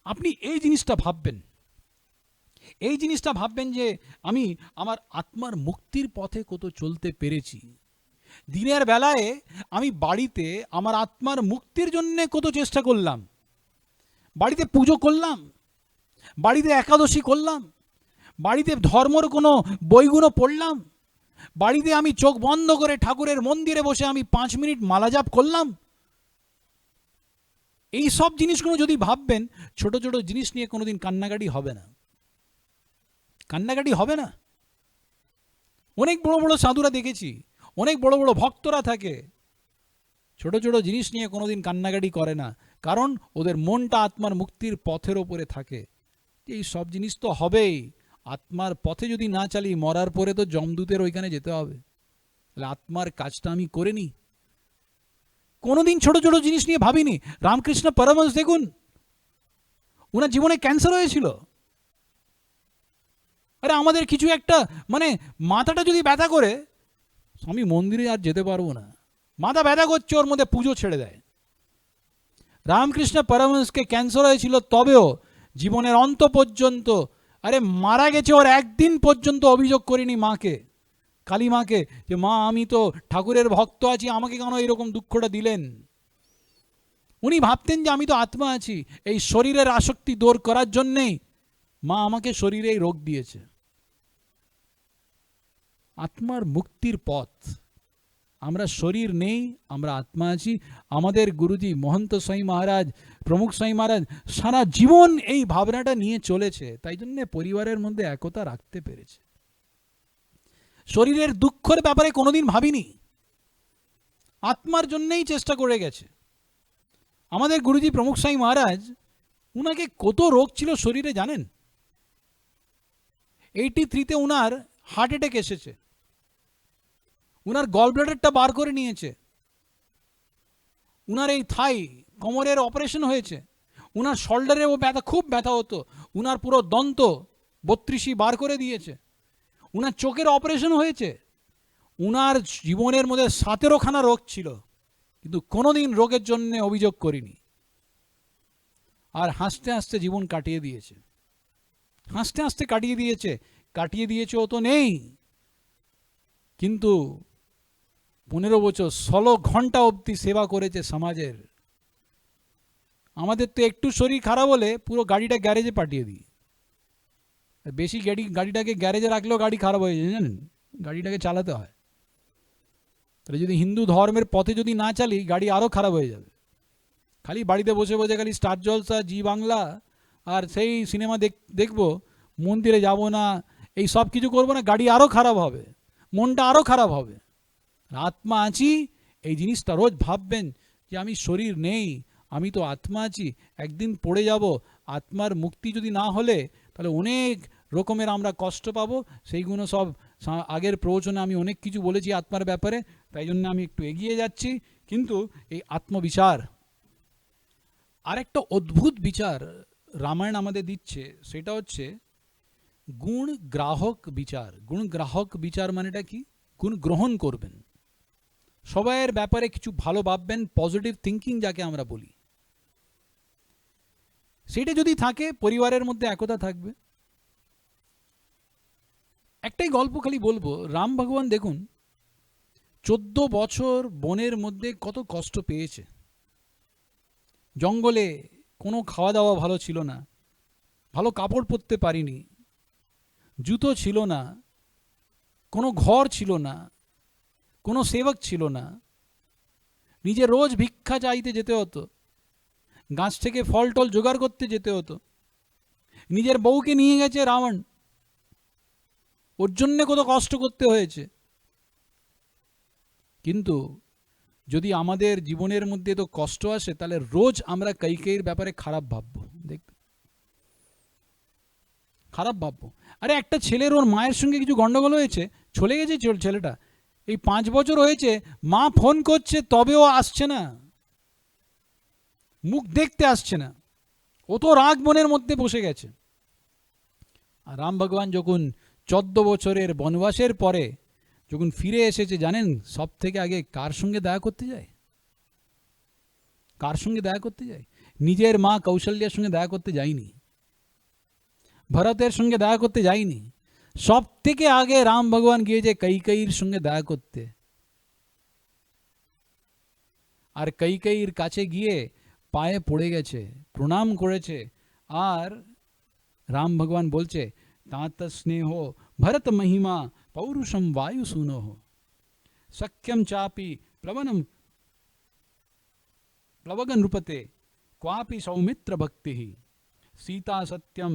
[SPEAKER 1] আপনি এই জিনিসটা ভাববেন যে আমি আমার আত্মার মুক্তির পথে কত চলতে পেরেছি। দিনের বেলায় আমি বাড়িতে আমার আত্মার মুক্তির জন্য কত চেষ্টা করলাম, বাড়িতে পুজো করলাম, বাড়িতে একাদশী করলাম, বাড়িতে ধর্মর কোনো বইগুলো পড়লাম, বাড়িতে আমি চোখ বন্ধ করে ঠাকুরের মন্দিরে বসে আমি 5 মিনিট মালা জাপ করলাম। এই সব জিনিসগুলো যদি ভাববেন, ছোট ছোট জিনিস নিয়ে কোনোদিন কান্নাকাটি হবে না, কান্নাকাটি হবে না। অনেক বড় বড় সাধুরা দেখেছি, অনেক বড় বড় ভক্তরা থাকে, ছোট ছোট জিনিস নিয়ে কোনোদিন কান্নাকাটি করে না, কারণ ওদের মনটা আত্মার মুক্তির পথের ওপরে থাকে। এই সব জিনিস তো হবেই, আত্মার পথে যদি না চালি মরার পরে তো যমদূতের ওইখানে যেতে হবে। তাহলে আত্মার কাজটা আমি করে নিই। কোনোদিন ছোট ছোট জিনিস নিয়ে ভাবিনি। রামকৃষ্ণ পরমহংস দেখুন, ওনার জীবনে ক্যান্সার হয়েছিল। আরে আমাদের কিছু একটা মানে মাথাটা যদি ব্যথা করে, আমি মন্দিরে আর যেতে পারবো না, মাথা ব্যথা করছে, ওর মধ্যে পুজো ছেড়ে দেয়। রামকৃষ্ণ পরমহংসকে ক্যান্সার হয়েছিল, তবেও জীবনের অন্ত পর্যন্ত, আরে মারা গেছে ওর একদিন পর্যন্ত অভিযোগ করিনি মাকে, কালী মাকে, যে মা আমি তো ঠাকুরের ভক্ত আছি, আমাকে কেন এরকম দুঃখটা দিলেন। উনি ভাবতেন যে আমি তো আত্মা আছি, এই শরীরের আসক্তি দূর করার জন্যেই মা আমাকে শরীরে এই রোগ দিয়েছে। আত্মার মুক্তির পথ, আমরা শরীর নেই, আমরা আত্মা আছি। আমাদের গুরুজি মহন্ত স্বামী মহারাজ, প্রমুখ স্বামী মহারাজ সারা জীবন এই ভাবনাটা নিয়ে চলেছে, তাই জন্য পরিবারের মধ্যে একতা রাখতে পেরেছে। শরীরের দুঃখের ব্যাপারে কোনোদিন ভাবিনি, আত্মার জন্যই চেষ্টা করে গেছে। আমাদের গুরুজি প্রমুখ স্বামী মহারাজ, উনাকে কত রোগ ছিল শরীরে জানেন? 83-তে উনার হার্ট অ্যাটাক এসেছে, উনার গল ব্লাডারটা বার করে নিয়েছে, উনার এই থাই কোমরের অপারেশন হয়েছে, উনার শোল্ডারে ও ব্যথা, খুব ব্যথা হতো, উনার পুরো দন্ত 32 বার করে দিয়েছে, উনার চোখের অপারেশন হয়েছে, উনার জীবনের মধ্যে 17খানা রোগ ছিল, কিন্তু কোনোদিন রোগের জন্য অভিযোগ করিনি। আর হাসতে হাসতে জীবন কাটিয়ে দিয়েছে, হাসতে হাসতে কাটিয়ে দিয়েছে। ও তো নেই, কিন্তু 15 বছর 16 ঘন্টা অবধি সেবা করেছে সমাজের। আমাদের তো একটু শরীর খারাপ হলে পুরো গাড়িটা গ্যারেজে পাঠিয়ে দিই, বেশি গাড়িটাকে গ্যারেজে রাখলেও গাড়ি খারাপ হয়ে যায়, জানেন, গাড়িটাকে চালাতে হয়। তাহলে যদি হিন্দু ধর্মের পথে যদি না চালি, গাড়ি আরও খারাপ হয়ে যাবে। খালি বাড়িতে বসে বসে খালি স্টার জলসা, জি বাংলা আর সেই সিনেমা দেখবো, মন্দিরে যাব না, এই সব কিছু করবো না, গাড়ি আরও খারাপ হবে, মনটা আরও খারাপ হবে। আত্মা আছি, এই জিনিসটা রোজ ভাববেন যে আমি শরীর নেই, আমি তো আত্মা আছি, একদিন পড়ে যাব। আত্মার মুক্তি যদি না হলে তাহলে অনেক রকমের আমরা কষ্ট পাবো। সেইগুলো সব আগের প্রবচনে আমি অনেক কিছু বলেছি আত্মার ব্যাপারে, তাই জন্য আমি একটু এগিয়ে যাচ্ছি। কিন্তু এই আত্মবিচার, আরেকটা অদ্ভুত বিচার রামায়ণ আমাদের দিচ্ছে, সেটা হচ্ছে গুণ গ্রাহক বিচার। গুণ গ্রাহক বিচার মানেটা কি? গুণ গ্রহণ করবেন, সবাইয়ের ব্যাপারে কিছু ভালো ভাববেন, পজিটিভ থিঙ্কিং যাকে আমরা বলি, সেটা যদি থাকে পরিবারের মধ্যে একতা থাকবে। একটাই গল্প খালি বলবো, রাম ভগবান দেখুন 14 বছর বনের মধ্যে কত কষ্ট পেয়েছে, জঙ্গলে, কোনো খাওয়া দাওয়া ভালো ছিল না, ভালো কাপড় পরতে পারিনি, জুতো ছিল না, কোনো ঘর ছিল না, কোনো সেবক ছিল না, নিজে রোজ ভিক্ষা চাইতে যেতে হতো, গাছ থেকে ফল টল জোগাড় করতে যেতে হতো, নিজের বউকে নিয়ে গেছে রাবণ, ওর জন্যে কত কষ্ট করতে হয়েছে। কিন্তু যদি আমাদের জীবনের মধ্যে তো কষ্ট আসে, তাহলে রোজ আমরা কৈকেয়ীর ব্যাপারে খারাপ ভাববো, দেখবেন খারাপ ভাববো। আরে একটা ছেলের ওর মায়ের সঙ্গে কিছু গন্ডগোল হয়েছে, চলে গেছে ছেলেটা, এই 5 বছর হয়েছে, মা ফোন করছে তবেও আসছে না, মুখ দেখতে আসছে না, ও তো রাগ মনের মধ্যে বসে গেছে। আর রাম ভগবান যখন 14 বছরের বনবাসের পরে যখন ফিরে এসেছে, জানেন সব থেকে আগে কার সঙ্গে দেখা করতে যায়? কার সঙ্গে দেখা করতে যায়? নিজের মা কৌশল্যার সঙ্গে দেখা করতে যায়নি, ভরতের সঙ্গে দেখা করতে যায়নি, সব থেকে আগে রাম ভগবান গিয়েছে কৈকেয়ীর সঙ্গে দেখা করতে। আর কৈকেয়ীর কাছে গিয়ে পায়ে পড়ে গেছে, প্রণাম করেছে। আর রাম ভগবান বলছে তাঁত স্নেহ ভরত মহিমা পৌরুষম বায়ু সুনো সখ্যম চাপি প্লবনম प्लवगन रूपते क्वापि सौमित्र भक्ति सीता सत्यम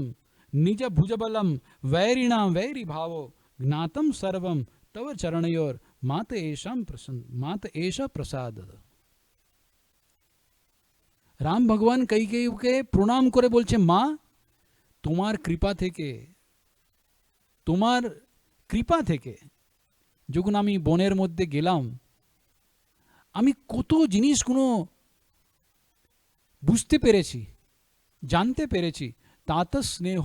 [SPEAKER 1] निज भुजबलम वैरिणा वैरी भावो ज्ञातम सर्वम तव चरणयोर मात एषाम प्रसन्न मात एषा प्रसाद। राम भगवान कैकेयीকে প্রণাম করে বলছে, মা তোমার কৃপা থেকে যখন আমি বনের মধ্যে গেলাম, আমি কত জিনিসগুলো বুঝতে পেরেছি, জানতে পেরেছি। তাঁত স্নেহ,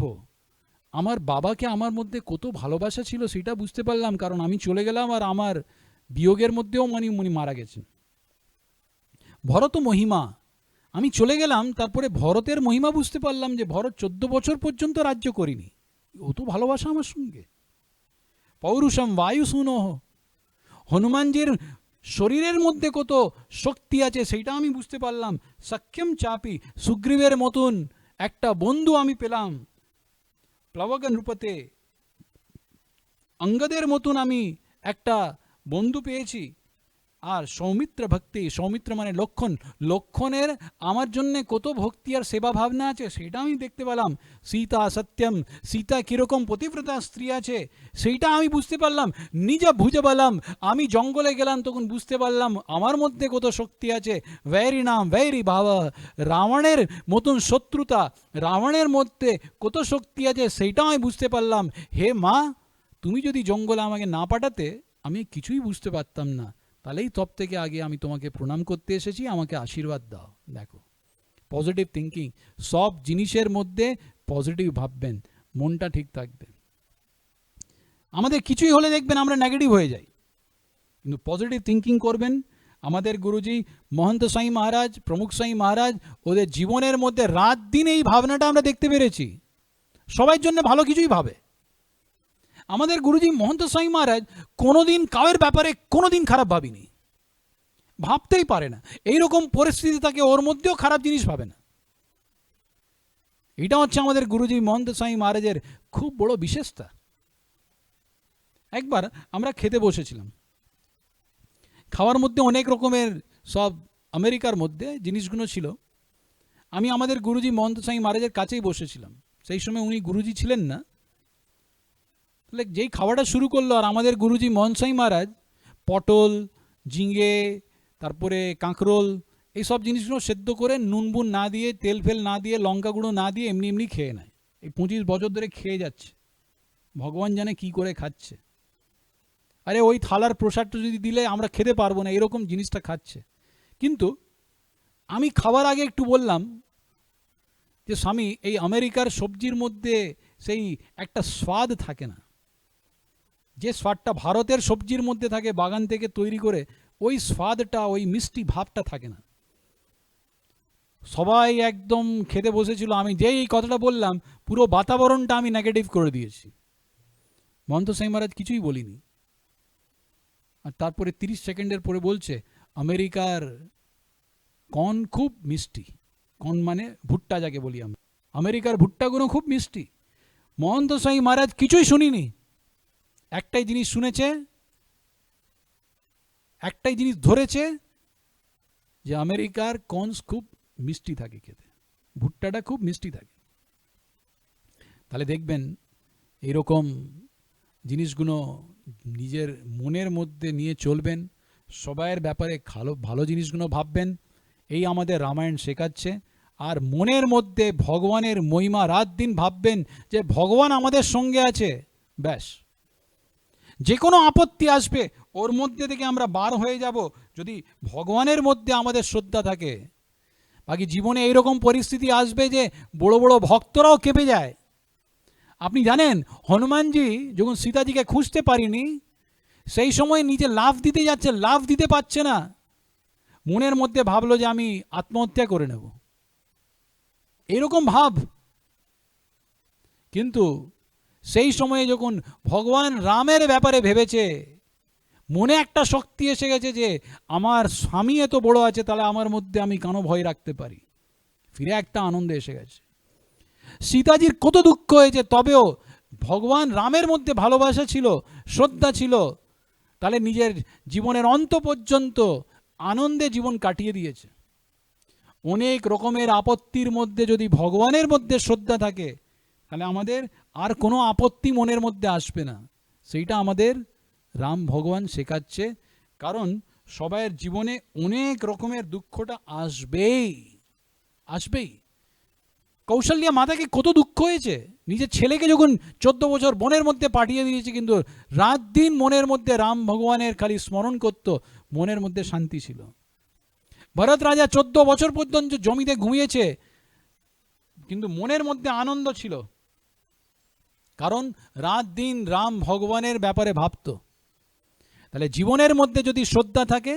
[SPEAKER 1] আমার বাবাকে আমার মধ্যে কত ভালোবাসা ছিল সেটা বুঝতে পারলাম, কারণ আমি চলে গেলাম আর আমার বিয়োগের মধ্যেও উনি মারা গেছেন। ভরত মহিমা, আমি চলে গেলাম, তারপরে ভরতের মহিমা বুঝতে পারলাম যে ভরত 14 বছর পর্যন্ত রাজ্য করিনি, ও তো ভালোবাসা আমার সঙ্গে। পৌরুষম বায়ু সুনহ, হনুমানজির শরীরের মধ্যে কত শক্তি আছে সেইটা আমি বুঝতে পারলাম। সখ্যম চাপি, সুগ্রীবের মতন একটা বন্ধু আমি পেলাম। প্লবগন রূপতে, অঙ্গদের মতন আমি একটা বন্ধু পেয়েছি। আর সৌমিত্র ভক্তি, সৌমিত্র মানে লক্ষণ, লক্ষণের আমার জন্য কত ভক্তি আর সেবা ভাবনা আছে সেটা আমি দেখতে পেলাম। সীতা সত্যম, সীতা কীরকম পতিব্রতা স্ত্রী আছে সেইটা আমি বুঝতে পারলাম। নিজ ভুজবলম, আমি জঙ্গলে গেলাম তখন বুঝতে পারলাম আমার মধ্যে কত শক্তি আছে। বৈরিণাম বৈরি ভাব, রাবণের মতন শত্রুতা, রাবণের মধ্যে কত শক্তি আছে সেইটাও আমি বুঝতে পারলাম। হে মা, তুমি যদি জঙ্গলে আমাকে না পাঠাতে আমি কিছুই বুঝতে পারতাম না। তাহলেই তব থেকে আগে আমি তোমাকে প্রণাম করতে এসেছি, আমাকে আশীর্বাদ দাও। দেখো, পজিটিভ থিঙ্কিং, সব জিনিসের মধ্যে পজিটিভ ভাববেন, মনটা ঠিক থাকবে। আমাদের কিছুই হলে দেখবেন আমরা নেগেটিভ হয়ে যাই, কিন্তু পজিটিভ থিঙ্কিং করবেন। আমাদের গুরুজি মহন্ত সাই মহারাজ, প্রমুখ সাই মহারাজ, ওদের জীবনের মধ্যে রাত দিন এই ভাবনাটা আমরা দেখতে পেরেছি, সবার জন্য ভালো কিছুই ভাবে। আমাদের গুরুজি মহন্ত সাই মহারাজ কোনোদিন কাউয়ের ব্যাপারে কোনোদিন খারাপ ভাবিনি, ভাবতেই পারে না। এইরকম পরিস্থিতি থাকে ওর মধ্যেও খারাপ জিনিস ভাবে না। এটা হচ্ছে আমাদের গুরুজি মহন্ত সাই মহারাজের খুব বড় বিশেষতা। একবার আমরা খেতে বসেছিলাম, খাওয়ার মধ্যে অনেক রকমের সব আমেরিকার মধ্যে জিনিসগুলো ছিল। আমি আমাদের গুরুজি মহন্ত সাই মহারাজের কাছেই বসেছিলাম, সেই সময় উনি গুরুজি ছিলেন না। তাহলে যেই খাওয়াটা শুরু করলো, আর আমাদের গুরুজি মহন্ত সাই মহারাজ পটল, ঝিঙে, তারপরে কাঁকরোল, এইসব জিনিসগুলো সেদ্ধ করে নুন বুন না দিয়ে, তেল ফেল না দিয়ে, লঙ্কা গুঁড়ো না দিয়ে এমনি এমনি খেয়ে নেয়। এই 25 বছর ধরে খেয়ে যাচ্ছে, ভগবান জানে কি করে খাচ্ছে। আরে ওই থালার প্রসাদটা যদি দিলে আমরা খেতে পারবো না, এরকম জিনিসটা খাচ্ছে। কিন্তু আমি খাওয়ার আগে একটু বললাম যে স্বামী, এই আমেরিকার সবজির মধ্যে সেই একটা স্বাদ থাকে না, যে স্বাদটা ভারতের সবজির মধ্যে থাকে বাগান থেকে তৈরি করে, ওই স্বাদটা, ওই মিষ্টি ভাবটা থাকে না। সবাই একদম খেতে বসেছিল, আমি যেই এই কথাটা বললাম পুরো বাতাবরণটা আমি নেগেটিভ করে দিয়েছি। মহন্ত সাই মহারাজ কিছুই বলিনি। আর তারপরে 30 সেকেন্ডের পরে বলছে আমেরিকার কর্ন খুব মিষ্টি, কর্ন মানে ভুট্টা যাকে বলি আমরা, আমেরিকার ভুট্টাগুলো খুব মিষ্টি। মহন্ত সাই মহারাজ কিছুই শুনিনি, একটাই জিনিস শুনেছে, একটাই জিনিস ধরেছে যে আমেরিকার কর্নস খুব মিষ্টি থাকে খেতে, ভুট্টাটা খুব মিষ্টি থাকে। তাহলে দেখবেন এরকম জিনিসগুলো নিজের মনের মধ্যে নিয়ে চলবেন, সবাইয়ের ব্যাপারে ভালো জিনিসগুলো ভাববেন। এই আমাদের রামায়ণ শেখাচ্ছে। আর মনের মধ্যে ভগবানের মহিমা রাত দিন ভাববেন যে ভগবান আমাদের সঙ্গে আছে, ব্যাস। যে কোনো আপত্তি আসবে ওর মধ্যে থেকে আমরা বার হয়ে যাব যদি ভগবানের মধ্যে আমাদের শ্রদ্ধা থাকে। বাকি জীবনে এইরকম পরিস্থিতি আসবে যে বড় বড় ভক্তরাও কেঁপে যায়। আপনি জানেন হনুমানজি যখন সীতাজিকে খুঁজতে পারিনি, সেই সময় নিজে লাফ দিতে যাচ্ছে, লাফ দিতে পারছে না, মনের মধ্যে ভাবলো যে আমি আত্মহত্যা করে নেব, এরকম ভাব। কিন্তু সেই সময়ে যখন ভগবান রামের ব্যাপারে ভেবেছে, মনে একটা শক্তি এসে গেছে যে আমার স্বামী এত বড় আছে, তাহলে আমার মধ্যে আমি কেন ভয় রাখতে পারি, ফিরে একটা আনন্দ এসে গেছে। সীতাজির কত দুঃখ হয়েছে, তবেও ভগবান রামের মধ্যে ভালোবাসা ছিল, শ্রদ্ধা ছিল, তাহলে নিজের জীবনের অন্ত পর্যন্ত আনন্দে জীবন কাটিয়ে দিয়েছে। অনেক রকমের আপত্তির মধ্যে যদি ভগবানের মধ্যে শ্রদ্ধা থাকে, তাহলে আমাদের আর কোনো আপত্তি মনের মধ্যে আসবে না। সেইটা আমাদের রাম ভগবান শেখাচ্ছে। কারণ সবাইয়ের জীবনে অনেক রকমের দুঃখটা আসবেই, আসবেই। কৌশল্যা মাতাকে কত দুঃখ হয়েছে, নিজের ছেলেকে যখন 14 বছর বনের মধ্যে পাঠিয়ে দিয়েছে, কিন্তু রাত দিন মনের মধ্যে রাম ভগবানের খালি স্মরণ করত, মনের মধ্যে শান্তি ছিল। ভরত রাজা 14 বছর পর্যন্ত জমিতে ঘুমিয়েছে, কিন্তু মনের মধ্যে আনন্দ ছিল, কারণ রাত দিন রাম ভগবানের ব্যাপারে ভাবত। তাহলে জীবনের মধ্যে যদি শ্রদ্ধা থাকে,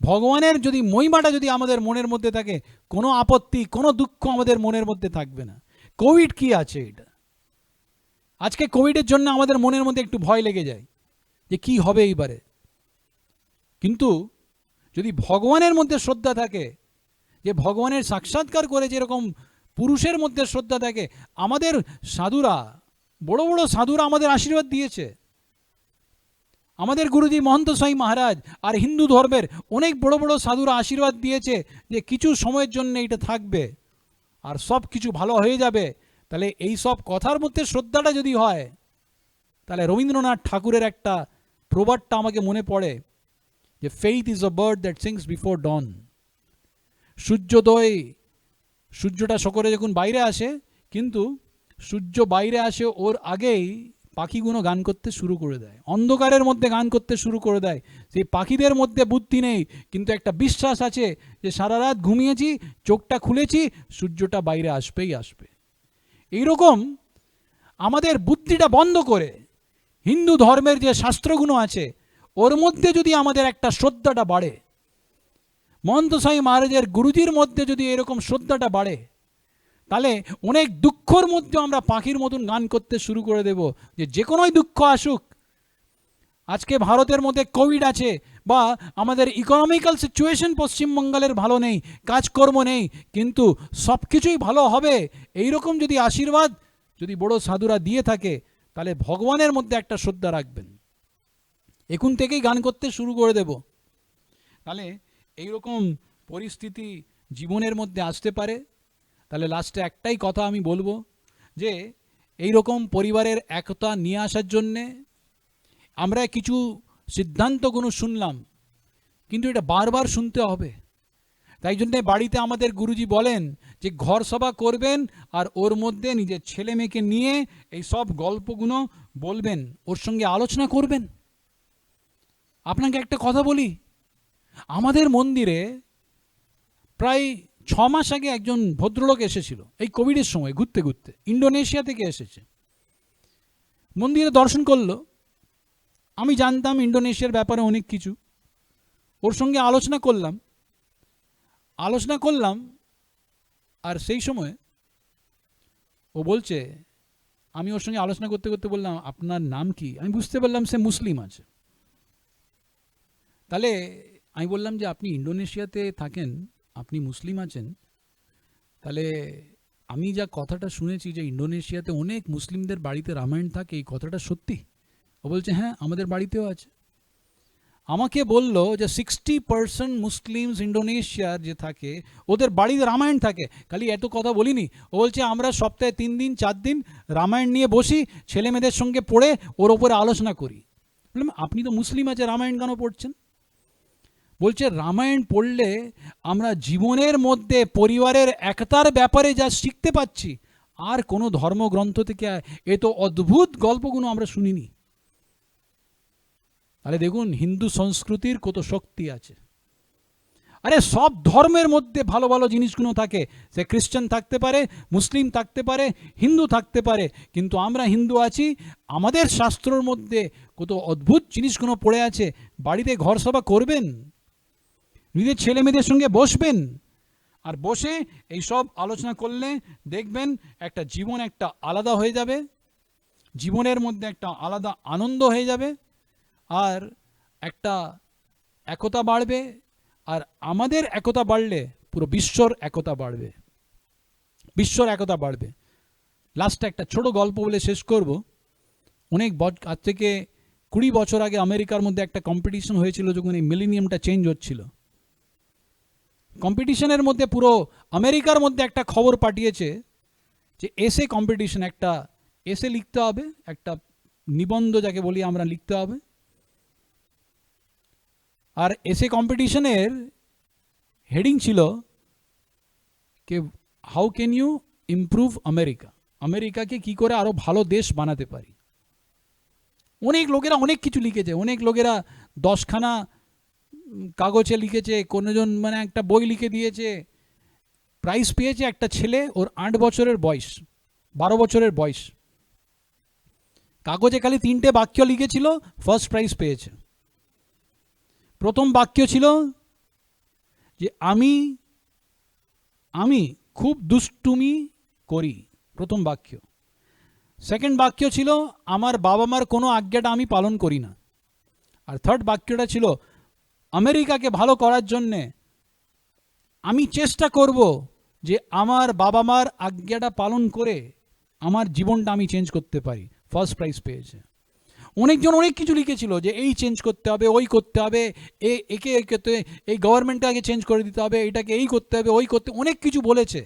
[SPEAKER 1] ভগবানের যদি মহিমাটা যদি আমাদের মনের মধ্যে থাকে, কোনো আপত্তি কোনো দুঃখ আমাদের মনের মধ্যে থাকবে না। কোভিড কি আছে এটা, আজকে কোভিডের জন্য আমাদের মনের মধ্যে একটু ভয় লেগে যায় যে কি হবে এইবারে। কিন্তু যদি ভগবানের মধ্যে শ্রদ্ধা থাকে, যে ভগবানের সাক্ষাৎকার করে যেরকম পুরুষের মধ্যে শ্রদ্ধা থাকে, আমাদের সাধুরা, বড় বড় সাধুরা আমাদের আশীর্বাদ দিয়েছে। আমাদের গুরুজি মহন্ত সাই মহারাজ আর হিন্দু ধর্মের অনেক বড় বড় সাধুরা আশীর্বাদ দিয়েছে যে কিছু সময়ের জন্য এটা থাকবে আর সব কিছু ভালো হয়ে যাবে। তাহলে এই সব কথার মধ্যে শ্রদ্ধাটা যদি হয়, তাহলে রবীন্দ্রনাথ ঠাকুরের একটা প্রবাদটা আমাকে মনে পড়ে যে faith is a bird that sings before dawn. সূর্যোদয়, সূর্যটা সকালে যখন বাইরে আসে, কিন্তু সূর্য বাইরে আসে ওর আগেই পাখিগুলো গান করতে শুরু করে দেয়, অন্ধকারের মধ্যে গান করতে শুরু করে দেয়। সেই পাখিদের মধ্যে বুদ্ধি নেই, কিন্তু একটা বিশ্বাস আছে যে সারা রাত ঘুমিয়েছি, চোখটা খুলেছি, সূর্যটা বাইরে আসবেই আসবে। এইরকম আমাদের বুদ্ধিটা বন্ধ করে হিন্দু ধর্মের যে শাস্ত্রগুলো আছে ওর মধ্যে যদি আমাদের একটা শ্রদ্ধাটা বাড়ে, মহন্ত সাই মহারাজের গুরুজির মধ্যে যদি এরকম শ্রদ্ধাটা বাড়ে, তাহলে অনেক দুঃখর মধ্যে আমরা পাখির মতন গান করতে শুরু করে দেব যে যে কোনোই দুঃখ আসুক। আজকে ভারতের মধ্যে কোভিড আছে বা আমাদের ইকোনমিক্যাল সিচুয়েশন পশ্চিমবঙ্গের ভালো নেই, কাজকর্ম নেই, কিন্তু সব কিছুই ভালো হবে, এইরকম যদি আশীর্বাদ যদি বড় সাধুরা দিয়ে থাকে, তাহলে ভগবানের মধ্যে একটা শ্রদ্ধা রাখবেন, এখন থেকেই গান করতে শুরু করে দেব। তাহলে এইরকম পরিস্থিতি জীবনের মধ্যে আসতে পারে। তাহলে লাস্টে একটাই কথা আমি বলবো যে এই রকম পরিবারের একতা নিয়ে আসার জন্যে আমরা কিছু সিদ্ধান্তগুলো শুনলাম, কিন্তু এটা বারবার শুনতে হবে। তাই জন্যে বাড়িতে আমাদের গুরুজি বলেন যে ঘর সভা করবেন আর ওর মধ্যে নিজের ছেলে মেয়েকে নিয়ে এই সব গল্পগুলো বলবেন, ওর সঙ্গে আলোচনা করবেন। আপনাকে একটা কথা বলি, আমাদের মন্দিরে প্রায় 6 মাস আগে একজন ভদ্রলোক এসেছিল এই কোভিডের সময়, ঘুরতে ঘুরতে ইন্ডোনেশিয়া থেকে এসেছে, মন্দিরে দর্শন করলো। আমি জানতাম ইন্ডোনেশিয়ার ব্যাপারে অনেক কিছু, ওর সঙ্গে আলোচনা করলাম আর সেই সময় ও বলছে, আমি ওর সঙ্গে আলোচনা করতে করতে বললাম আপনার নাম কি, আমি বুঝতে পারলাম সে মুসলিম আছে। তাহলে আমি বললাম যে আপনি ইন্ডোনেশিয়াতে থাকেন, আপনি মুসলিম আছেন, তাহলে আমি যা কথাটা শুনেছি যে ইন্ডোনেশিয়াতে অনেক মুসলিমদের বাড়িতে রামায়ণ থাকে, এই কথাটা সত্যি? ও বলছে হ্যাঁ, আমাদের বাড়িতেও আছে। আমাকে বলল যে 60% মুসলিমস ইন্ডোনেশিয়ার যে থাকে ওদের বাড়িতে রামায়ণ থাকে। খালি এত কথা বলিনি, ও বলছে আমরা সপ্তাহে 3 দিন 4 দিন রামায়ণ নিয়ে বসি, ছেলে মেয়েদের সঙ্গে পড়ে ওর ওপরে আলোচনা করি। বললাম আপনি তো মুসলিম আছে, রামায়ণ কেন পড়ছেন? বলছে রামায়ণ পড়লে আমরা জীবনের মধ্যে পরিবারের একতার ব্যাপারে যা শিখতে পাচ্ছি, আর কোনো ধর্মগ্রন্থ থেকে এত অদ্ভুত গল্পগুলো আমরা শুনিনি। তাহলে দেখুন হিন্দু সংস্কৃতির কত শক্তি আছে। আরে সব ধর্মের মধ্যে ভালো ভালো জিনিসগুলো থাকে, সে খ্রিস্টান থাকতে পারে, মুসলিম থাকতে পারে, হিন্দু থাকতে পারে, কিন্তু আমরা হিন্দু আছি, আমাদের শাস্ত্রের মধ্যে কত অদ্ভুত জিনিসগুলো পড়ে আছে। বাড়িতে ঘর সভা করবেন, নিজের ছেলে মেয়েদের সঙ্গে বসবেন, আর বসে এই সব আলোচনা করলে দেখবেন একটা জীবন একটা আলাদা হয়ে যাবে, জীবনের মধ্যে একটা আলাদা আনন্দ হয়ে যাবে, আর একটা একতা বাড়বে। আর আমাদের একতা বাড়লে পুরো বিশ্বর একতা বাড়বে, বিশ্বর একতা বাড়বে। লাস্টে একটা ছোট গল্প বলে শেষ করব। আজ থেকে 20 বছর আগে আমেরিকার মধ্যে একটা কম্পিটিশন হয়েছিল, যখন এই মিলেনিয়ামটা চেঞ্জ হচ্ছিল। কম্পিটিশনের মধ্যে পুরো আমেরিকার মধ্যে একটা খবর পাঠিয়েছে যে এসে কম্পিটিশন, একটা এসে লিখতে হবে, একটা নিবন্ধ যাকে বলি আমরা লিখতে হবে। আর এসে কম্পিটিশনের হেডিং ছিল যে how can you improve America, আমেরিকাকে কি করে আরো ভালো দেশ বানাতে পারি। অনেক লোকেরা অনেক কিছু লিখেছে, অনেক লোকেরা 10খানা কাগজে লিখেছে, কোনোজন মানে একটা বই লিখে দিয়েছে। প্রাইজ পেয়েছে একটা ছেলে, ওর 8 বছরের বয়স, 12 বছরের বয়স। কাগজে খালি 3টে বাক্য লিখেছিল, ফার্স্ট প্রাইজ পেয়েছে। প্রথম বাক্য ছিল যে আমি আমি খুব দুষ্টুমি করি, প্রথম বাক্য। সেকেন্ড বাক্য ছিল আমার বাবা মার কোনো আজ্ঞাটা আমি পালন করি না। আর থার্ড বাক্যটা ছিল আমেরিকাকে ভালো করার জন্যে আমি চেষ্টা করব যে আমার বাবা মার আজ্ঞাটা পালন করে আমার জীবনটা আমি চেঞ্জ করতে পারি। ফার্স্ট প্রাইজ পেয়েছে। অনেকজন অনেক কিছু লিখেছিল যে এই চেঞ্জ করতে হবে, ওই করতে হবে, একে এই গভর্নমেন্টকে আগে চেঞ্জ করে দিতে হবে, এটাকে এই করতে হবে, ওই করতে, অনেক কিছু বলেছে।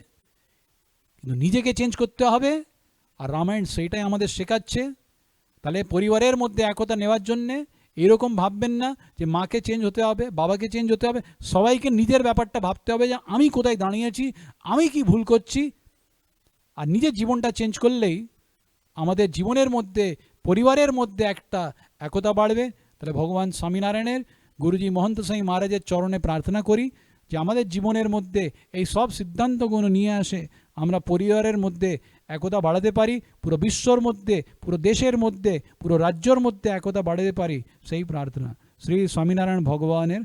[SPEAKER 1] কিন্তু নিজেকে চেঞ্জ করতে হবে, আর রামায়ণ সেইটাই আমাদের শেখাচ্ছে। তাহলে পরিবারের মধ্যে একতা নেওয়ার জন্যে এরকম ভাববেন না যে মাকে চেঞ্জ হতে হবে, বাবাকে চেঞ্জ হতে হবে। সবাইকে নিজের ব্যাপারটা ভাবতে হবে যে আমি কোথায় দাঁড়িয়েছি, আমি কি ভুল করছি। আর নিজের জীবনটা চেঞ্জ করলেই আমাদের জীবনের মধ্যে, পরিবারের মধ্যে একটা একতা বাড়বে। তাহলে ভগবান স্বামীনারায়ণের, গুরুজি মহন্ত সাই মহারাজের চরণে প্রার্থনা করি যে আমাদের জীবনের মধ্যে এই সব সিদ্ধান্তগুলো নিয়ে আসে, আমরা পরিবারের মধ্যে একতা বাড়াতে পারি, পুরো বিশ্বর মধ্যে, পুরো দেশের মধ্যে, পুরো রাজ্যর মধ্যে একতা বাড়াতে পারি, সেই প্রার্থনা শ্রী স্বামীনারায়ণ ভগবানের